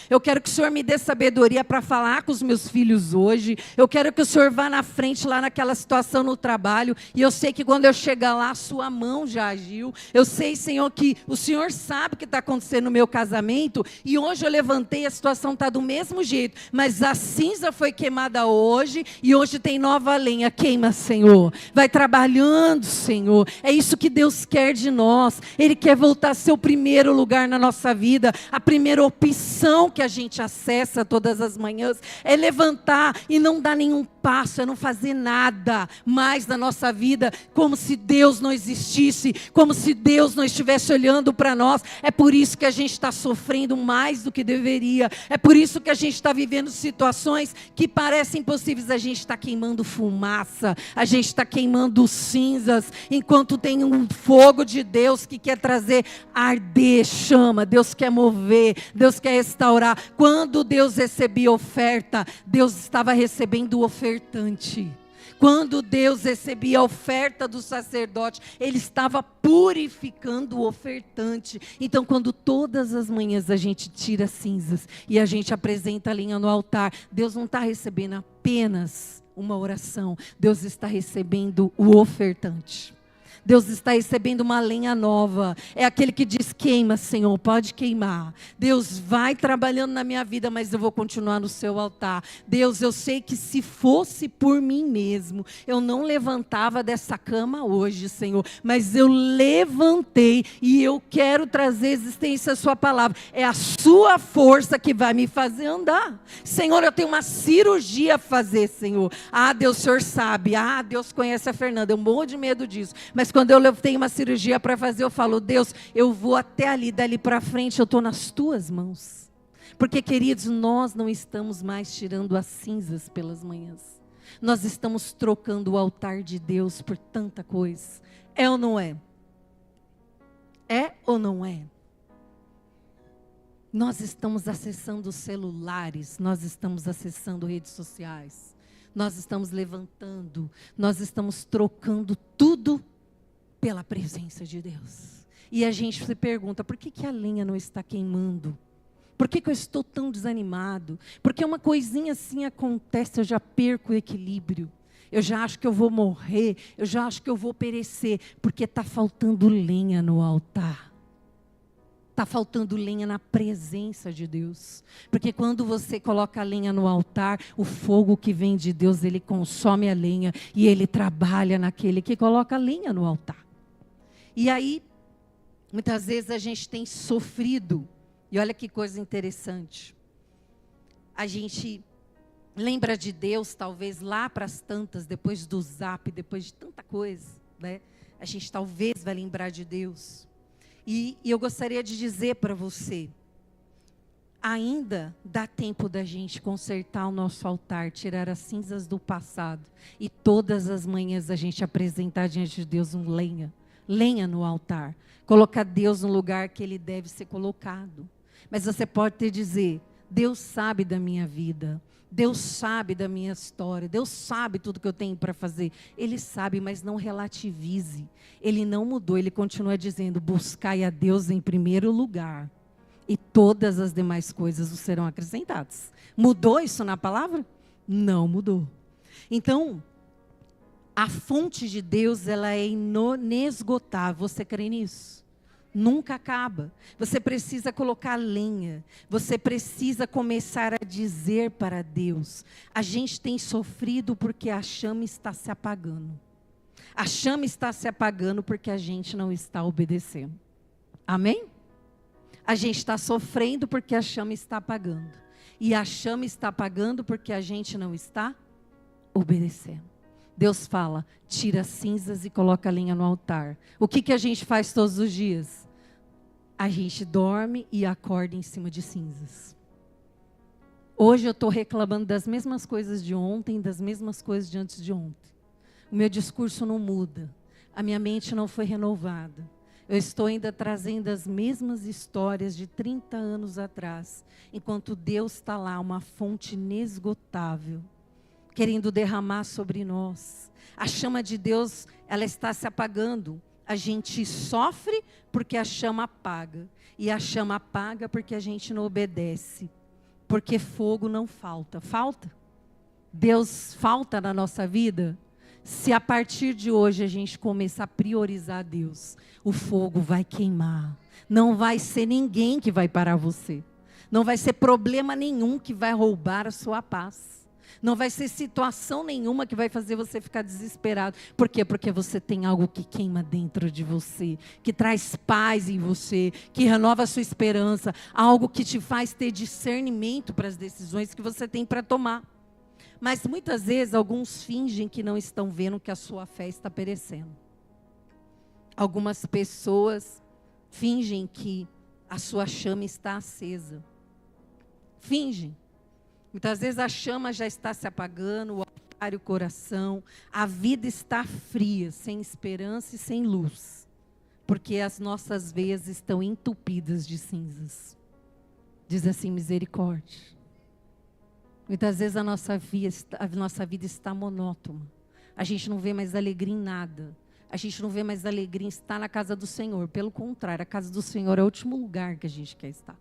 Eu quero que o Senhor me dê sabedoria para falar com os meus filhos hoje. Eu quero que o Senhor vá na frente lá naquela situação no trabalho. E eu sei que quando eu chegar lá, a sua mão já agiu. Eu sei, Senhor, que o Senhor sabe o que está acontecendo no meu casamento. E hoje eu levantei, a situação está do mesmo jeito. Mas a cinza foi queimada hoje. E hoje tem nova lenha. Queima, Senhor. Vai trabalhando, Senhor. É isso que Deus quer de nós. Ele quer voltar a ser o primeiro lugar na nossa vida. A primeira opção que a gente acessa todas as manhãs é levantar e não dar nenhum passo, é não fazer nada mais na nossa vida, como se Deus não existisse, como se Deus não estivesse olhando para nós. É por isso que a gente está sofrendo mais do que deveria, é por isso que a gente está vivendo situações que parecem impossíveis. A gente está queimando fumaça, a gente está queimando cinzas, enquanto tem um fogo de Deus que quer trazer arder, chama. Deus quer mover, Deus quer restaurar. Quando Deus recebia oferta, Deus estava recebendo o ofertante. Quando Deus recebia a oferta do sacerdote, Ele estava purificando o ofertante. Então, quando todas as manhãs a gente tira cinzas e a gente apresenta a lenha no altar, Deus não está recebendo apenas uma oração, Deus está recebendo o ofertante. Deus está recebendo uma lenha nova. É aquele que diz, queima, Senhor, pode queimar. Deus, vai trabalhando na minha vida, mas eu vou continuar no seu altar. Deus, eu sei que se fosse por mim mesmo, eu não levantava dessa cama hoje, Senhor. Mas eu levantei e eu quero trazer existência à sua palavra. É a sua força que vai me fazer andar. Senhor, eu tenho uma cirurgia a fazer, Senhor. Ah, Deus, o Senhor sabe. Ah, Deus conhece a Fernanda. Eu morro de medo disso. Mas quando eu tenho uma cirurgia para fazer, eu falo, Deus, eu vou até ali, dali para frente, eu estou nas tuas mãos. Porque, queridos, nós não estamos mais tirando as cinzas pelas manhãs. Nós estamos trocando o altar de Deus por tanta coisa. É ou não é? É ou não é? Nós estamos acessando celulares, nós estamos acessando redes sociais, nós estamos levantando, nós estamos trocando tudo pela presença de Deus. E a gente se pergunta, por que a lenha não está queimando? Por que eu estou tão desanimado? Porque uma coisinha assim acontece, eu já perco o equilíbrio. Eu já acho que eu vou morrer, eu já acho que eu vou perecer, porque está faltando lenha no altar. Está faltando lenha na presença de Deus. Porque quando você coloca a lenha no altar, o fogo que vem de Deus, ele consome a lenha e ele trabalha naquele que coloca a lenha no altar. E aí, muitas vezes a gente tem sofrido. E olha que coisa interessante. A gente lembra de Deus, talvez lá para as tantas, depois do zap, depois de tanta coisa, né? A gente talvez vai lembrar de Deus. E eu gostaria de dizer para você, ainda dá tempo da gente consertar o nosso altar, tirar as cinzas do passado. E todas as manhãs a gente apresentar diante de Deus lenha no altar. Colocar Deus no lugar que Ele deve ser colocado. Mas você pode te dizer, Deus sabe da minha vida. Deus sabe da minha história. Deus sabe tudo que eu tenho para fazer. Ele sabe, mas não relativize. Ele não mudou, Ele continua dizendo, buscai a Deus em primeiro lugar. E todas as demais coisas os serão acrescentadas. Mudou isso na palavra? Não mudou. Então, a fonte de Deus, ela é inesgotável. Você crê nisso? Nunca acaba. Você precisa colocar lenha. Você precisa começar a dizer para Deus. A gente tem sofrido porque a chama está se apagando. A chama está se apagando porque a gente não está obedecendo. Amém? A gente está sofrendo porque a chama está apagando. E a chama está apagando porque a gente não está obedecendo. Deus fala, tira as cinzas e coloca a lenha no altar. O que a gente faz todos os dias? A gente dorme e acorda em cima de cinzas. Hoje eu estou reclamando das mesmas coisas de ontem, das mesmas coisas de antes de ontem. O meu discurso não muda. A minha mente não foi renovada. Eu estou ainda trazendo as mesmas histórias de 30 anos atrás. Enquanto Deus está lá, uma fonte inesgotável, querendo derramar sobre nós. A chama de Deus, ela está se apagando. A gente sofre porque a chama apaga. E a chama apaga porque a gente não obedece. Porque fogo não falta. Falta? Deus falta na nossa vida? Se a partir de hoje a gente começar a priorizar Deus, o fogo vai queimar. Não vai ser ninguém que vai parar você. Não vai ser problema nenhum que vai roubar a sua paz. Não vai ser situação nenhuma que vai fazer você ficar desesperado. Por quê? Porque você tem algo que queima dentro de você, que traz paz em você, que renova a sua esperança, algo que te faz ter discernimento para as decisões que você tem para tomar. Mas muitas vezes alguns fingem que não estão vendo que a sua fé está perecendo. Algumas pessoas fingem que a sua chama está acesa. Fingem. Muitas vezes a chama já está se apagando, o altar e o coração. A vida está fria, sem esperança e sem luz. Porque as nossas veias estão entupidas de cinzas. Diz assim, misericórdia. Muitas vezes a nossa vida está monótona. A gente não vê mais alegria em nada. A gente não vê mais alegria em estar na casa do Senhor. Pelo contrário, a casa do Senhor é o último lugar que a gente quer estar.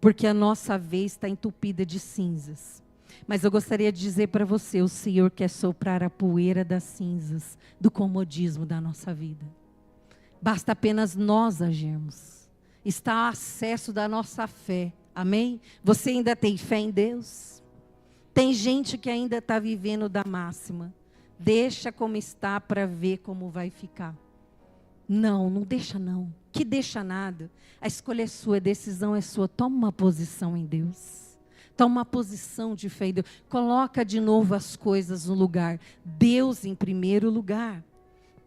Porque a nossa veia está entupida de cinzas. Mas eu gostaria de dizer para você, o Senhor quer soprar a poeira das cinzas, do comodismo da nossa vida. Basta apenas nós agirmos. Está ao acesso da nossa fé. Amém? Você ainda tem fé em Deus? Tem gente que ainda está vivendo da máxima. Deixa como está para ver como vai ficar. Não deixa não. Que deixa nada. A escolha é sua, a decisão é sua. Toma uma posição em Deus. Toma uma posição de fé em Deus. Coloca de novo as coisas no lugar. Deus em primeiro lugar.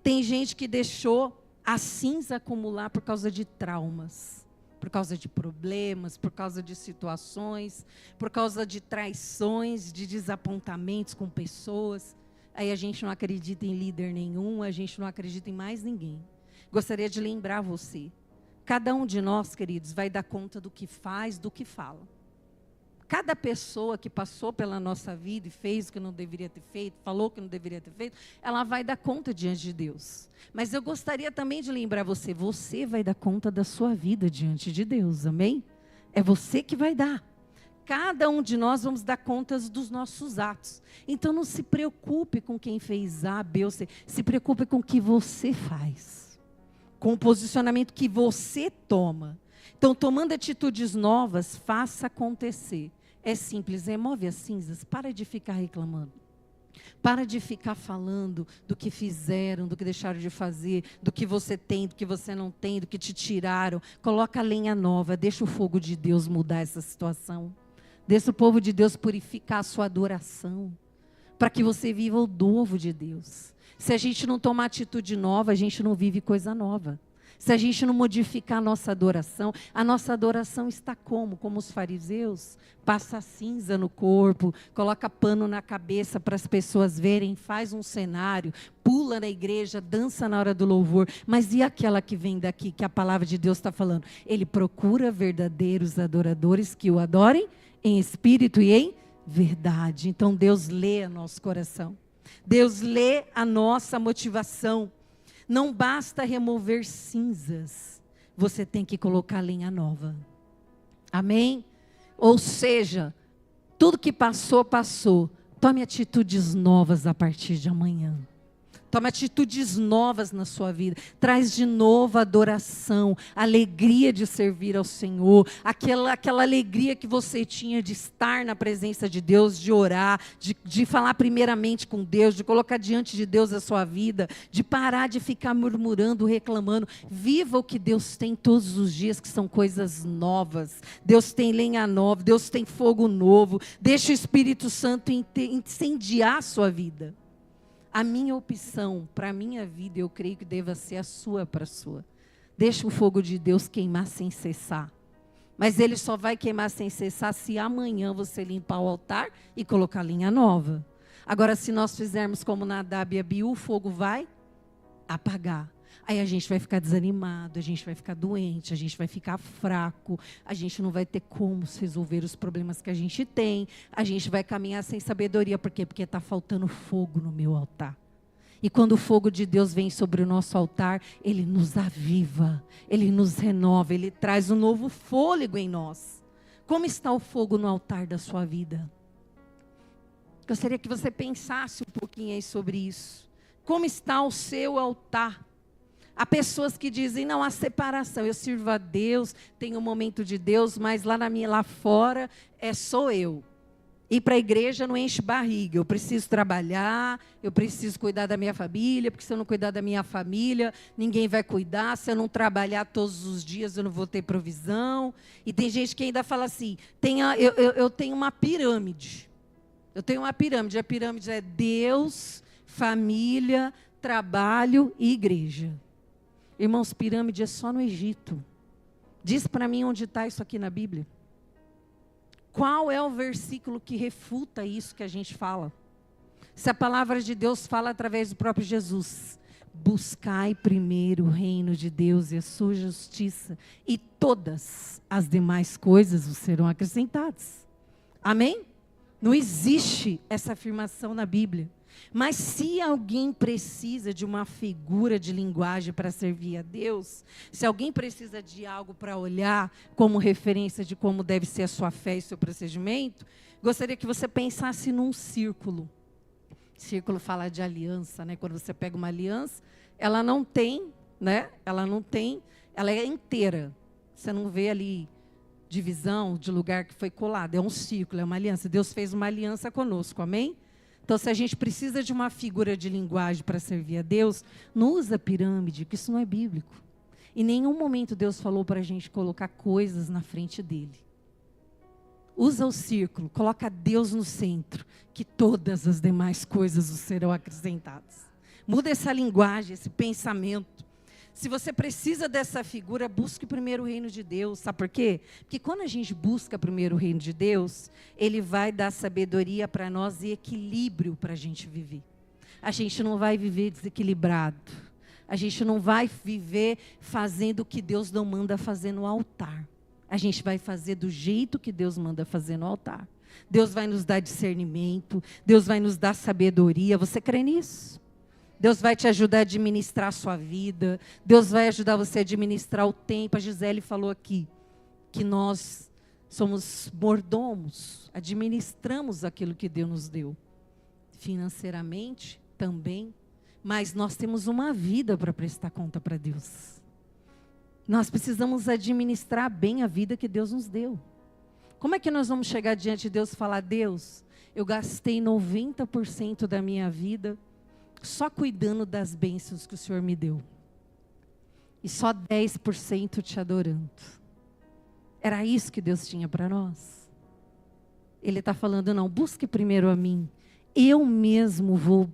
Tem gente que deixou a cinza acumular por causa de traumas. Por causa de problemas, por causa de situações, por causa de traições, de desapontamentos com pessoas. Aí a gente não acredita em líder nenhum, a gente não acredita em mais ninguém. Gostaria de lembrar você, cada um de nós, queridos, vai dar conta do que faz, do que fala. Cada pessoa que passou pela nossa vida e fez o que não deveria ter feito, falou o que não deveria ter feito, ela vai dar conta diante de Deus. Mas eu gostaria também de lembrar você, você vai dar conta da sua vida diante de Deus, amém? É você que vai dar. Cada um de nós vamos dar contas dos nossos atos. Então não se preocupe com quem fez A, B ou C. Se preocupe com o que você faz. Com o posicionamento que você toma. Então, tomando atitudes novas, faça acontecer. É simples, remove as cinzas, para de ficar reclamando. Para de ficar falando do que fizeram, do que deixaram de fazer, do que você tem, do que você não tem, do que te tiraram. Coloca a lenha nova, deixa o fogo de Deus mudar essa situação. Deixa o povo de Deus purificar a sua adoração, para que você viva o novo de Deus. Se a gente não tomar atitude nova, a gente não vive coisa nova. Se a gente não modificar a nossa adoração está como? Como os fariseus, passa cinza no corpo, coloca pano na cabeça para as pessoas verem, faz um cenário, pula na igreja, dança na hora do louvor. Mas e aquela que vem daqui, que a palavra de Deus está falando? Ele procura verdadeiros adoradores que o adorem em espírito e em verdade. Então Deus lê o nosso coração. Deus lê a nossa motivação. Não basta remover cinzas, você tem que colocar lenha nova. Amém? Ou seja, tudo que passou, passou. Tome atitudes novas a partir de amanhã. Toma atitudes novas na sua vida. Traz de novo a adoração, a alegria de servir ao Senhor, aquela alegria que você tinha de estar na presença de Deus, de orar, de falar primeiramente com Deus, de colocar diante de Deus a sua vida, de parar de ficar murmurando, reclamando. Viva o que Deus tem todos os dias, que são coisas novas. Deus tem lenha nova, Deus tem fogo novo. Deixa o Espírito Santo incendiar a sua vida. A minha opção para a minha vida, eu creio que deva ser a sua para a sua. Deixa o fogo de Deus queimar sem cessar. Mas ele só vai queimar sem cessar se amanhã você limpar o altar e colocar linha nova. Agora, se nós fizermos como Nadab e Abiú, o fogo vai apagar. Aí a gente vai ficar desanimado, a gente vai ficar doente, a gente vai ficar fraco, a gente não vai ter como resolver os problemas que a gente tem, a gente vai caminhar sem sabedoria. Por quê? Porque está faltando fogo no meu altar. E quando o fogo de Deus vem sobre o nosso altar, Ele nos aviva, Ele nos renova, Ele traz um novo fôlego em nós. Como está o fogo no altar da sua vida? Gostaria que você pensasse um pouquinho aí sobre isso. Como está o seu altar? Há pessoas que dizem, não, há separação, eu sirvo a Deus, tenho um momento de Deus, mas lá fora sou eu. Ir para a igreja não enche barriga, eu preciso trabalhar, eu preciso cuidar da minha família, porque se eu não cuidar da minha família, ninguém vai cuidar, se eu não trabalhar todos os dias, eu não vou ter provisão. E tem gente que ainda fala assim, eu tenho uma pirâmide, a pirâmide é Deus, família, trabalho e igreja. Irmãos, pirâmide é só no Egito. Diz para mim onde está isso aqui na Bíblia. Qual é o versículo que refuta isso que a gente fala? Se a palavra de Deus fala através do próprio Jesus. Buscai primeiro o reino de Deus e a sua justiça, e todas as demais coisas vos serão acrescentadas. Amém? Não existe essa afirmação na Bíblia. Mas se alguém precisa de uma figura de linguagem para servir a Deus, se alguém precisa de algo para olhar como referência de como deve ser a sua fé e seu procedimento, gostaria que você pensasse num círculo. Círculo fala de aliança, né? Quando você pega uma aliança, ela não tem, né? Ela é inteira. Você não vê ali divisão de lugar que foi colado. É um círculo, é uma aliança. Deus fez uma aliança conosco, amém? Então, se a gente precisa de uma figura de linguagem para servir a Deus, não usa pirâmide, porque isso não é bíblico. Em nenhum momento Deus falou para a gente colocar coisas na frente dele. Usa o círculo, coloca Deus no centro, que todas as demais coisas serão acrescentadas. Muda essa linguagem, esse pensamento. Se você precisa dessa figura, busque primeiro o reino de Deus. Sabe por quê? Porque quando a gente busca primeiro o reino de Deus, Ele vai dar sabedoria para nós e equilíbrio para a gente viver. A gente não vai viver desequilibrado. A gente não vai viver fazendo o que Deus não manda fazer no altar. A gente vai fazer do jeito que Deus manda fazer no altar. Deus vai nos dar discernimento. Deus vai nos dar sabedoria. Você crê nisso? Deus vai te ajudar a administrar a sua vida. Deus vai ajudar você a administrar o tempo. A Gisele falou aqui que nós somos mordomos. Administramos aquilo que Deus nos deu. Financeiramente também. Mas nós temos uma vida para prestar conta para Deus. Nós precisamos administrar bem a vida que Deus nos deu. Como é que nós vamos chegar diante de Deus e falar, Deus, eu gastei 90% da minha vida só cuidando das bênçãos que o Senhor me deu. E só 10% te adorando. Era isso que Deus tinha para nós? Ele está falando, não, busque primeiro a mim. Eu mesmo vou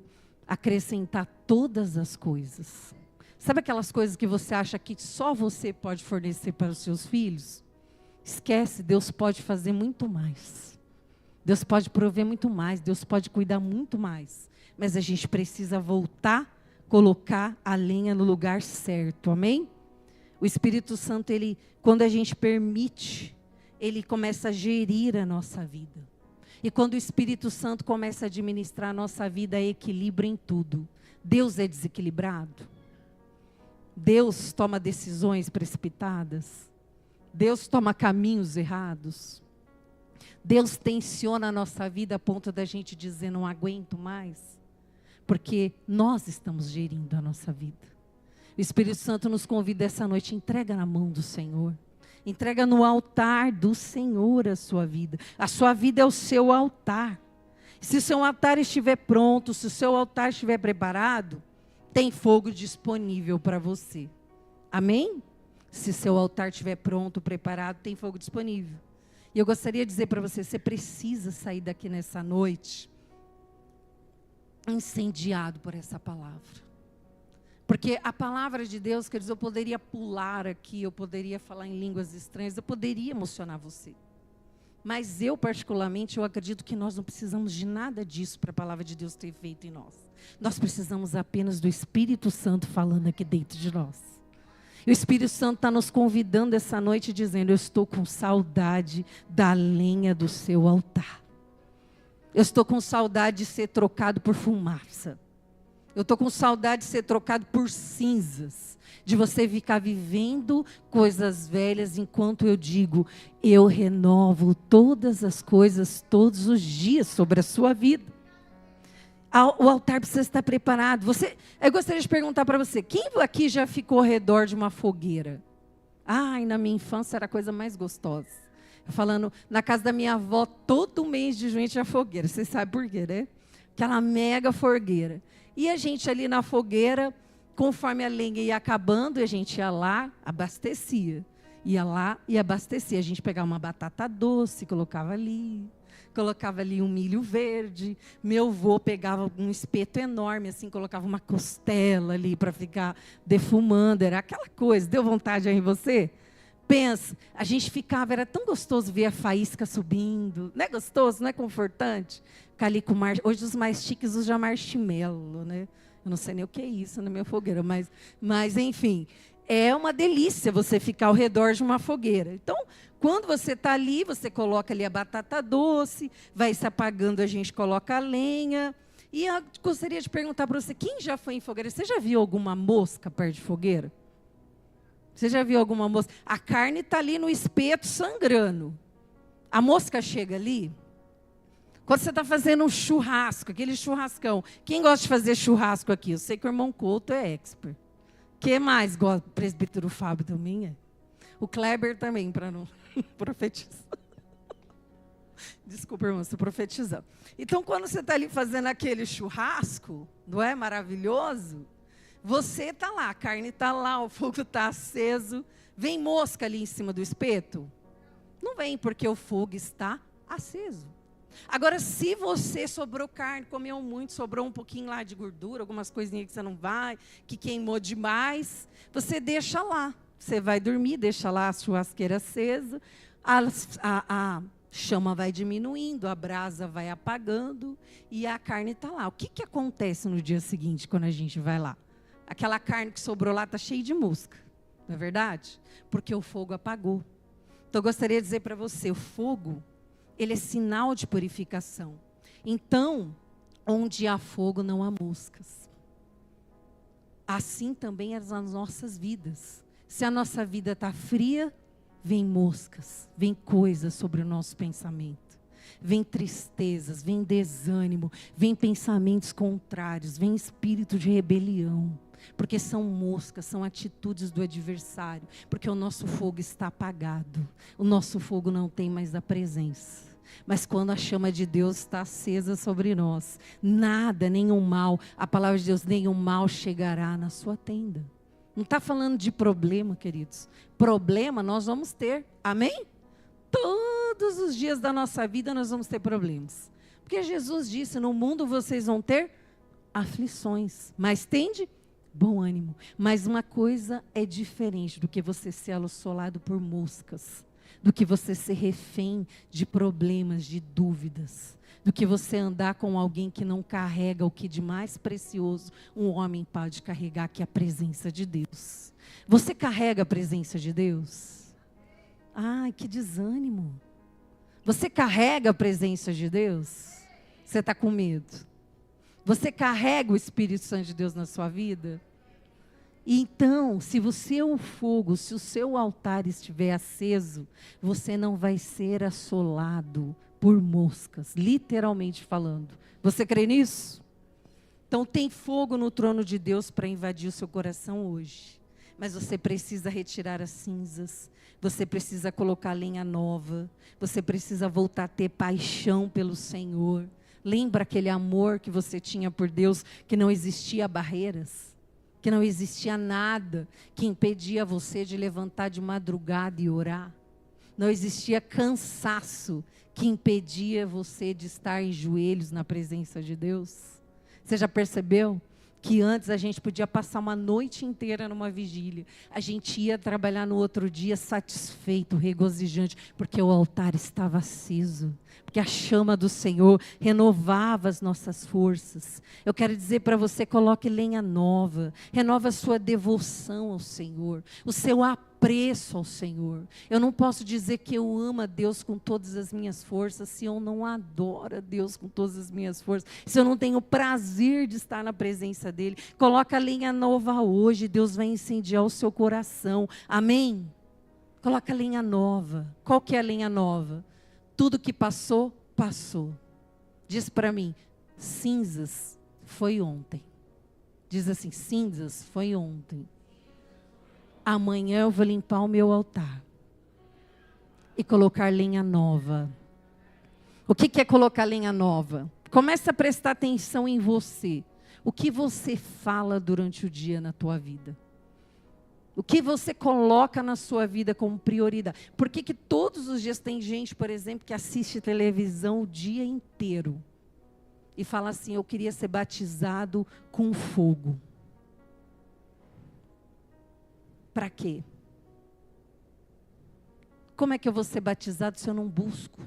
acrescentar todas as coisas. Sabe aquelas coisas que você acha que só você pode fornecer para os seus filhos? Esquece, Deus pode fazer muito mais. Deus pode prover muito mais. Deus pode cuidar muito mais. Mas a gente precisa voltar, colocar a lenha no lugar certo, amém? O Espírito Santo, quando a gente permite, ele começa a gerir a nossa vida. E quando o Espírito Santo começa a administrar a nossa vida, há equilíbrio em tudo. Deus é desequilibrado? Deus toma decisões precipitadas? Deus toma caminhos errados? Deus tensiona a nossa vida a ponto da gente dizer, não aguento mais? porque nós estamos gerindo a nossa vida. O Espírito Santo nos convida essa noite, entrega na mão do Senhor. Entrega no altar do Senhor a sua vida. A sua vida é o seu altar. Se o seu altar estiver pronto, se o seu altar estiver preparado, tem fogo disponível para você. Amém? Se seu altar estiver pronto, preparado, tem fogo disponível. E eu gostaria de dizer para você, você precisa sair daqui nessa noite incendiado por essa palavra. Porque a palavra de Deus, quer dizer, eu poderia pular aqui, eu poderia falar em línguas estranhas, eu poderia emocionar você. Mas eu, particularmente, eu acredito que nós não precisamos de nada disso para a palavra de Deus ter feito em nós. Nós precisamos apenas do Espírito Santo falando aqui dentro de nós. E o Espírito Santo está nos convidando essa noite, dizendo, eu estou com saudade da lenha do seu altar. Eu estou com saudade de ser trocado por fumaça. Eu estou com saudade de ser trocado por cinzas. De você ficar vivendo coisas velhas, enquanto eu digo, eu renovo todas as coisas, todos os dias sobre a sua vida. O altar precisa estar preparado. Eu gostaria de perguntar para você, quem aqui já ficou ao redor de uma fogueira? Ai, na minha infância era a coisa mais gostosa. Falando, na casa da minha avó, todo mês de junho tinha fogueira. Vocês sabem por quê, né? Aquela mega fogueira. E a gente ali na fogueira, conforme a lenha ia acabando, a gente ia lá, abastecia. Ia lá e abastecia. A gente pegava uma batata doce, colocava ali um milho verde. Meu avô pegava um espeto enorme, assim, colocava uma costela ali para ficar defumando. Era aquela coisa. Deu vontade aí em você? Pensa, a gente ficava, era tão gostoso ver a faísca subindo. Não é gostoso, não é confortante? Ficar ali com hoje os mais chiques usam marshmallow, né? Eu não sei nem o que é isso na minha fogueira, mas enfim, é uma delícia você ficar ao redor de uma fogueira. Então, quando você está ali, você coloca ali a batata doce, vai se apagando, a gente coloca a lenha. E eu gostaria de perguntar para você, quem já foi em fogueira? Você já viu alguma mosca perto de fogueira? Você já viu alguma mosca? A carne está ali no espeto sangrando. A mosca chega ali. Quando você está fazendo um churrasco, aquele churrascão. Quem gosta de fazer churrasco aqui? Eu sei que o irmão Couto é expert. Quem mais gosta? O presbítero Fábio também é. O Kleber também, para não profetizar. Desculpa, irmão, estou profetizando. Então, quando você está ali fazendo aquele churrasco, não é maravilhoso? Você está lá, a carne está lá, o fogo está aceso. Vem mosca ali em cima do espeto? Não vem, porque o fogo está aceso. Agora, se você sobrou carne, comeu muito, sobrou um pouquinho lá de gordura, algumas coisinhas que você não vai, que queimou demais, você deixa lá. Você vai dormir, deixa lá a churrasqueira acesa, a chama vai diminuindo, a brasa vai apagando e a carne está lá. O que acontece no dia seguinte, quando a gente vai lá? Aquela carne que sobrou lá está cheia de mosca, não é verdade? Porque o fogo apagou. Então, eu gostaria de dizer para você, o fogo, ele é sinal de purificação. Então, onde há fogo, não há moscas. Assim também é nas nossas vidas. Se a nossa vida está fria, vem moscas, vem coisas sobre o nosso pensamento. Vem tristezas, vem desânimo, vem pensamentos contrários, vem espírito de rebelião. Porque são moscas, são atitudes do adversário. Porque o nosso fogo está apagado. O nosso fogo não tem mais a presença. Mas quando a chama de Deus está acesa sobre nós, nada, nenhum mal, a palavra de Deus, nenhum mal chegará na sua tenda. Não está falando de problema, queridos. Problema nós vamos ter, amém? Todos os dias da nossa vida nós vamos ter problemas. Porque Jesus disse, no mundo vocês vão ter aflições, mas tende bom ânimo. Mas uma coisa é diferente do que você ser assolado por moscas, do que você ser refém de problemas, de dúvidas, do que você andar com alguém que não carrega o que de mais precioso um homem pode carregar, que é a presença de Deus. Você carrega a presença de Deus? Ai, que desânimo. Você carrega a presença de Deus? Você está com medo? Você carrega o Espírito Santo de Deus na sua vida? Então, se o seu fogo, se o seu altar estiver aceso, você não vai ser assolado por moscas, literalmente falando. Você crê nisso? Então tem fogo no trono de Deus para invadir o seu coração hoje. Mas você precisa retirar as cinzas. Você precisa colocar lenha nova. Você precisa voltar a ter paixão pelo Senhor. Lembra aquele amor que você tinha por Deus, que não existia barreiras, que não existia nada que impedia você de levantar de madrugada e orar. Não existia cansaço que impedia você de estar em joelhos na presença de Deus. Você já percebeu que antes a gente podia passar uma noite inteira numa vigília, a gente ia trabalhar no outro dia satisfeito, regozijante, porque o altar estava aceso, porque a chama do Senhor renovava as nossas forças. Eu quero dizer para você, coloque lenha nova, renova a sua devoção ao Senhor, o seu apreço ao Senhor. Eu não posso dizer que eu amo a Deus com todas as minhas forças se eu não adoro a Deus com todas as minhas forças, se eu não tenho prazer de estar na presença dEle. Coloca a lenha nova hoje, Deus vai incendiar o seu coração, amém? Coloca a lenha nova. Qual que é a lenha nova? Tudo que passou, passou. Diz para mim, cinzas foi ontem. Diz assim, cinzas foi ontem. Amanhã eu vou limpar o meu altar e colocar lenha nova. O que é colocar lenha nova? Começa a prestar atenção em você. O que você fala durante o dia na tua vida? O que você coloca na sua vida como prioridade? Por que todos os dias tem gente, por exemplo, que assiste televisão o dia inteiro e fala assim, eu queria ser batizado com fogo. Para quê? Como é que eu vou ser batizado se eu não busco?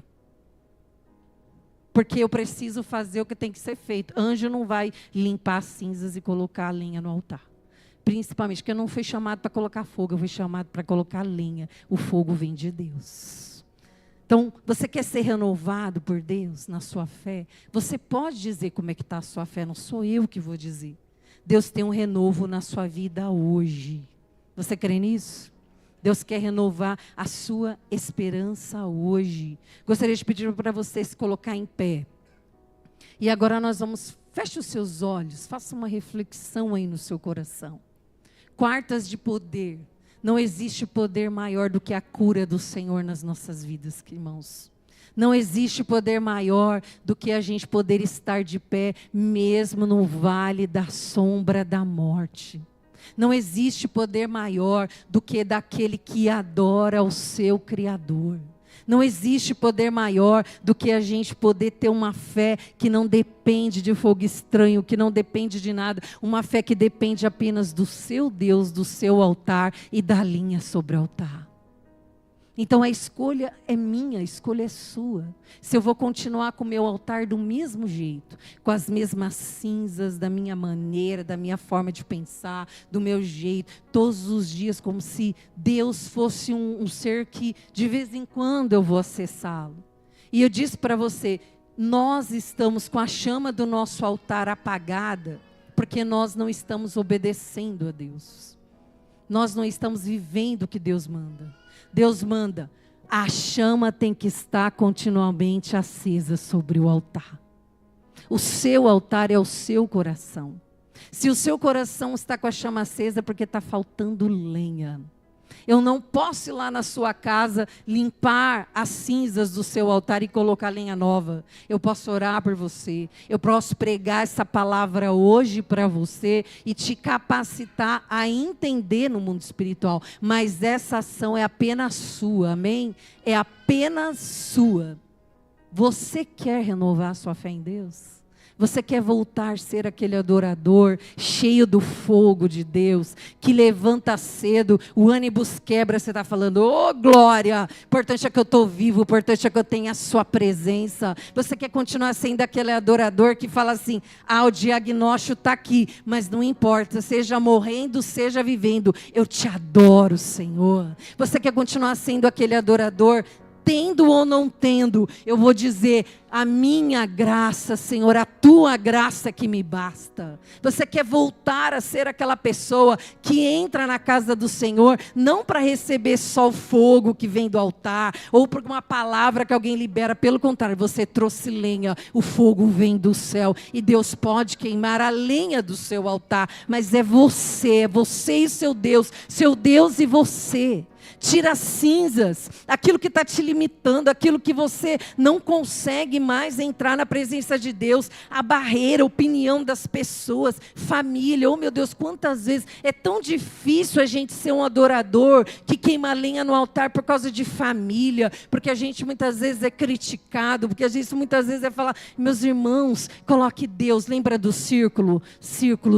Porque eu preciso fazer o que tem que ser feito. Anjo não vai limpar as cinzas e colocar a lenha no altar. Principalmente porque eu não fui chamado para colocar fogo, eu fui chamado para colocar lenha. O fogo vem de Deus. Então, você quer ser renovado por Deus na sua fé? Você pode dizer como é que está a sua fé, não sou eu que vou dizer. Deus tem um renovo na sua vida hoje. Você crê nisso? Deus quer renovar a sua esperança hoje. Gostaria de pedir para você se colocar em pé. E agora nós vamos, feche os seus olhos, faça uma reflexão aí no seu coração. Quartas de poder. Não existe poder maior do que a cura do Senhor nas nossas vidas, irmãos. Não existe poder maior do que a gente poder estar de pé, mesmo no vale da sombra da morte. Não existe poder maior do que daquele que adora o seu Criador. Não existe poder maior do que a gente poder ter uma fé que não depende de fogo estranho, que não depende de nada. Uma fé que depende apenas do seu Deus, do seu altar e da linha sobre o altar. Então a escolha é minha, a escolha é sua. Se eu vou continuar com o meu altar do mesmo jeito, com as mesmas cinzas, da minha maneira, da minha forma de pensar, do meu jeito, todos os dias, como se Deus fosse um ser que de vez em quando eu vou acessá-lo. E eu disse para você, nós estamos com a chama do nosso altar apagada, porque nós não estamos obedecendo a Deus. Nós não estamos vivendo o que Deus manda. Deus manda, a chama tem que estar continuamente acesa sobre o altar. O seu altar é o seu coração. Se o seu coração está com a chama acesa, é porque está faltando lenha. Eu não posso ir lá na sua casa, limpar as cinzas do seu altar e colocar lenha nova. Eu posso orar por você. Eu posso pregar essa palavra hoje para você e te capacitar a entender no mundo espiritual. Mas essa ação é apenas sua, amém? É apenas sua. Você quer renovar a sua fé em Deus? Você quer voltar a ser aquele adorador, cheio do fogo de Deus, que levanta cedo, o ânimo quebra, você está falando, ô glória, o importante é que eu estou vivo, o importante é que eu tenha a sua presença. Você quer continuar sendo aquele adorador que fala assim, o diagnóstico está aqui, mas não importa, seja morrendo, seja vivendo, eu te adoro, Senhor. Você quer continuar sendo aquele adorador tendo ou não tendo, eu vou dizer: a minha graça, Senhor, a tua graça que me basta. Você quer voltar a ser aquela pessoa que entra na casa do Senhor, não para receber só o fogo que vem do altar, ou por uma palavra que alguém libera, pelo contrário, você trouxe lenha, o fogo vem do céu, e Deus pode queimar a lenha do seu altar, mas é você e seu Deus e você. Tira as cinzas, aquilo que está te limitando, aquilo que você não consegue mais entrar na presença de Deus, a barreira, a opinião das pessoas, família. Oh meu Deus, quantas vezes é tão difícil a gente ser um adorador que queima lenha no altar por causa de família, porque a gente muitas vezes é criticado, porque a gente muitas vezes é falar: meus irmãos, coloque Deus, lembra do círculo,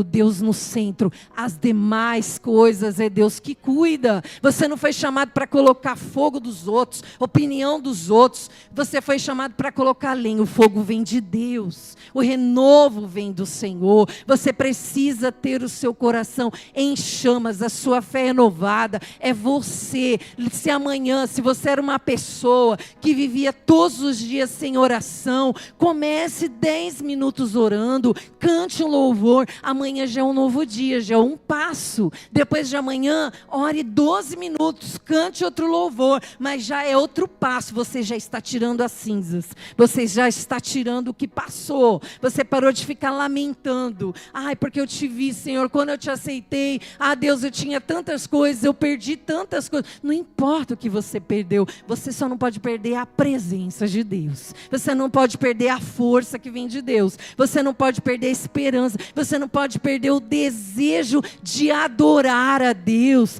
Deus no centro, as demais coisas é Deus que cuida. Você não foi chamado para colocar fogo dos outros, opinião dos outros. Você foi chamado para colocar lenha. O fogo vem de Deus, o renovo vem do Senhor. Você precisa ter o seu coração em chamas, a sua fé renovada. É você. Se amanhã, se você era uma pessoa que vivia todos os dias sem oração, comece 10 minutos orando, cante um louvor. Amanhã já é um novo dia, já é um passo. Depois de amanhã, ore 12 minutos, cante outro louvor, mas já é outro passo. Você já está tirando as cinzas, você já está tirando o que passou, você parou de ficar lamentando: ai, porque eu te vi, Senhor, quando eu te aceitei, Deus, eu tinha tantas coisas, eu perdi tantas coisas. Não importa o que você perdeu, você só não pode perder a presença de Deus, você não pode perder a força que vem de Deus, você não pode perder a esperança, você não pode perder o desejo de adorar a Deus,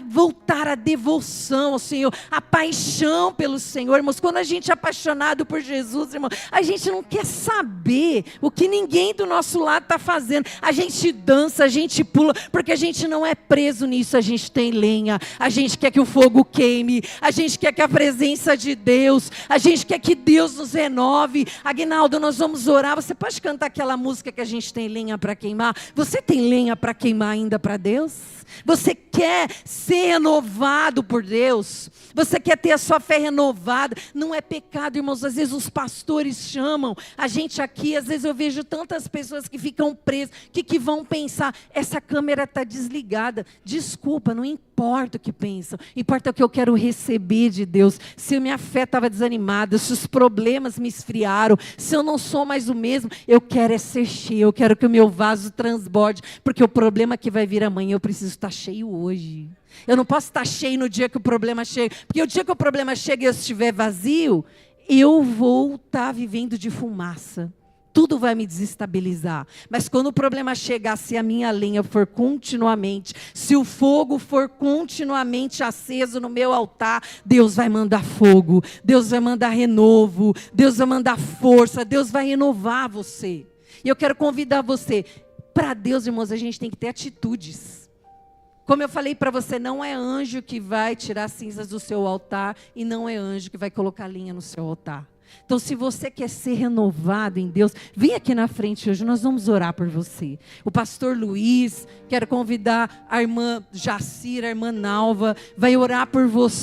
voltar a devoção ao Senhor, a paixão pelo Senhor. Irmãos, quando a gente é apaixonado por Jesus, irmão, a gente não quer saber o que ninguém do nosso lado está fazendo. A gente dança, a gente pula, porque a gente não é preso nisso. A gente tem lenha, a gente quer que o fogo queime, a gente quer que a presença de Deus, a gente quer que Deus nos renove. Aguinaldo, nós vamos orar. Você pode cantar aquela música que a gente tem lenha para queimar? Você tem lenha para queimar ainda para Deus? Você quer ser renovado por Deus? Você quer ter a sua fé renovada? Não é pecado, irmãos. Às vezes os pastores chamam a gente aqui. Às vezes eu vejo tantas pessoas que ficam presas. O que vão pensar? Essa câmera está desligada. Desculpa, não importa o que pensam. Importa o que eu quero receber de Deus. Se a minha fé estava desanimada, se os problemas me esfriaram, se eu não sou mais o mesmo, eu quero ser cheio. Eu quero que o meu vaso transborde. Porque o problema que vai vir amanhã, eu preciso estar cheio hoje. Eu não posso estar cheio no dia que o problema chega, porque o dia que o problema chega e eu estiver vazio, eu vou estar vivendo de fumaça. Tudo vai me desestabilizar. Mas quando o problema chegar, se a minha lenha for continuamente, se o fogo for continuamente aceso no meu altar, Deus vai mandar fogo, Deus vai mandar renovo, Deus vai mandar força, Deus vai renovar você. E eu quero convidar você, para Deus, irmãos, a gente tem que ter atitudes. Como eu falei para você, não é anjo que vai tirar cinzas do seu altar, e não é anjo que vai colocar linha no seu altar. Então, se você quer ser renovado em Deus, vem aqui na frente hoje, nós vamos orar por você. O pastor Luiz, quero convidar a irmã Jacira, a irmã Nalva, vai orar por você.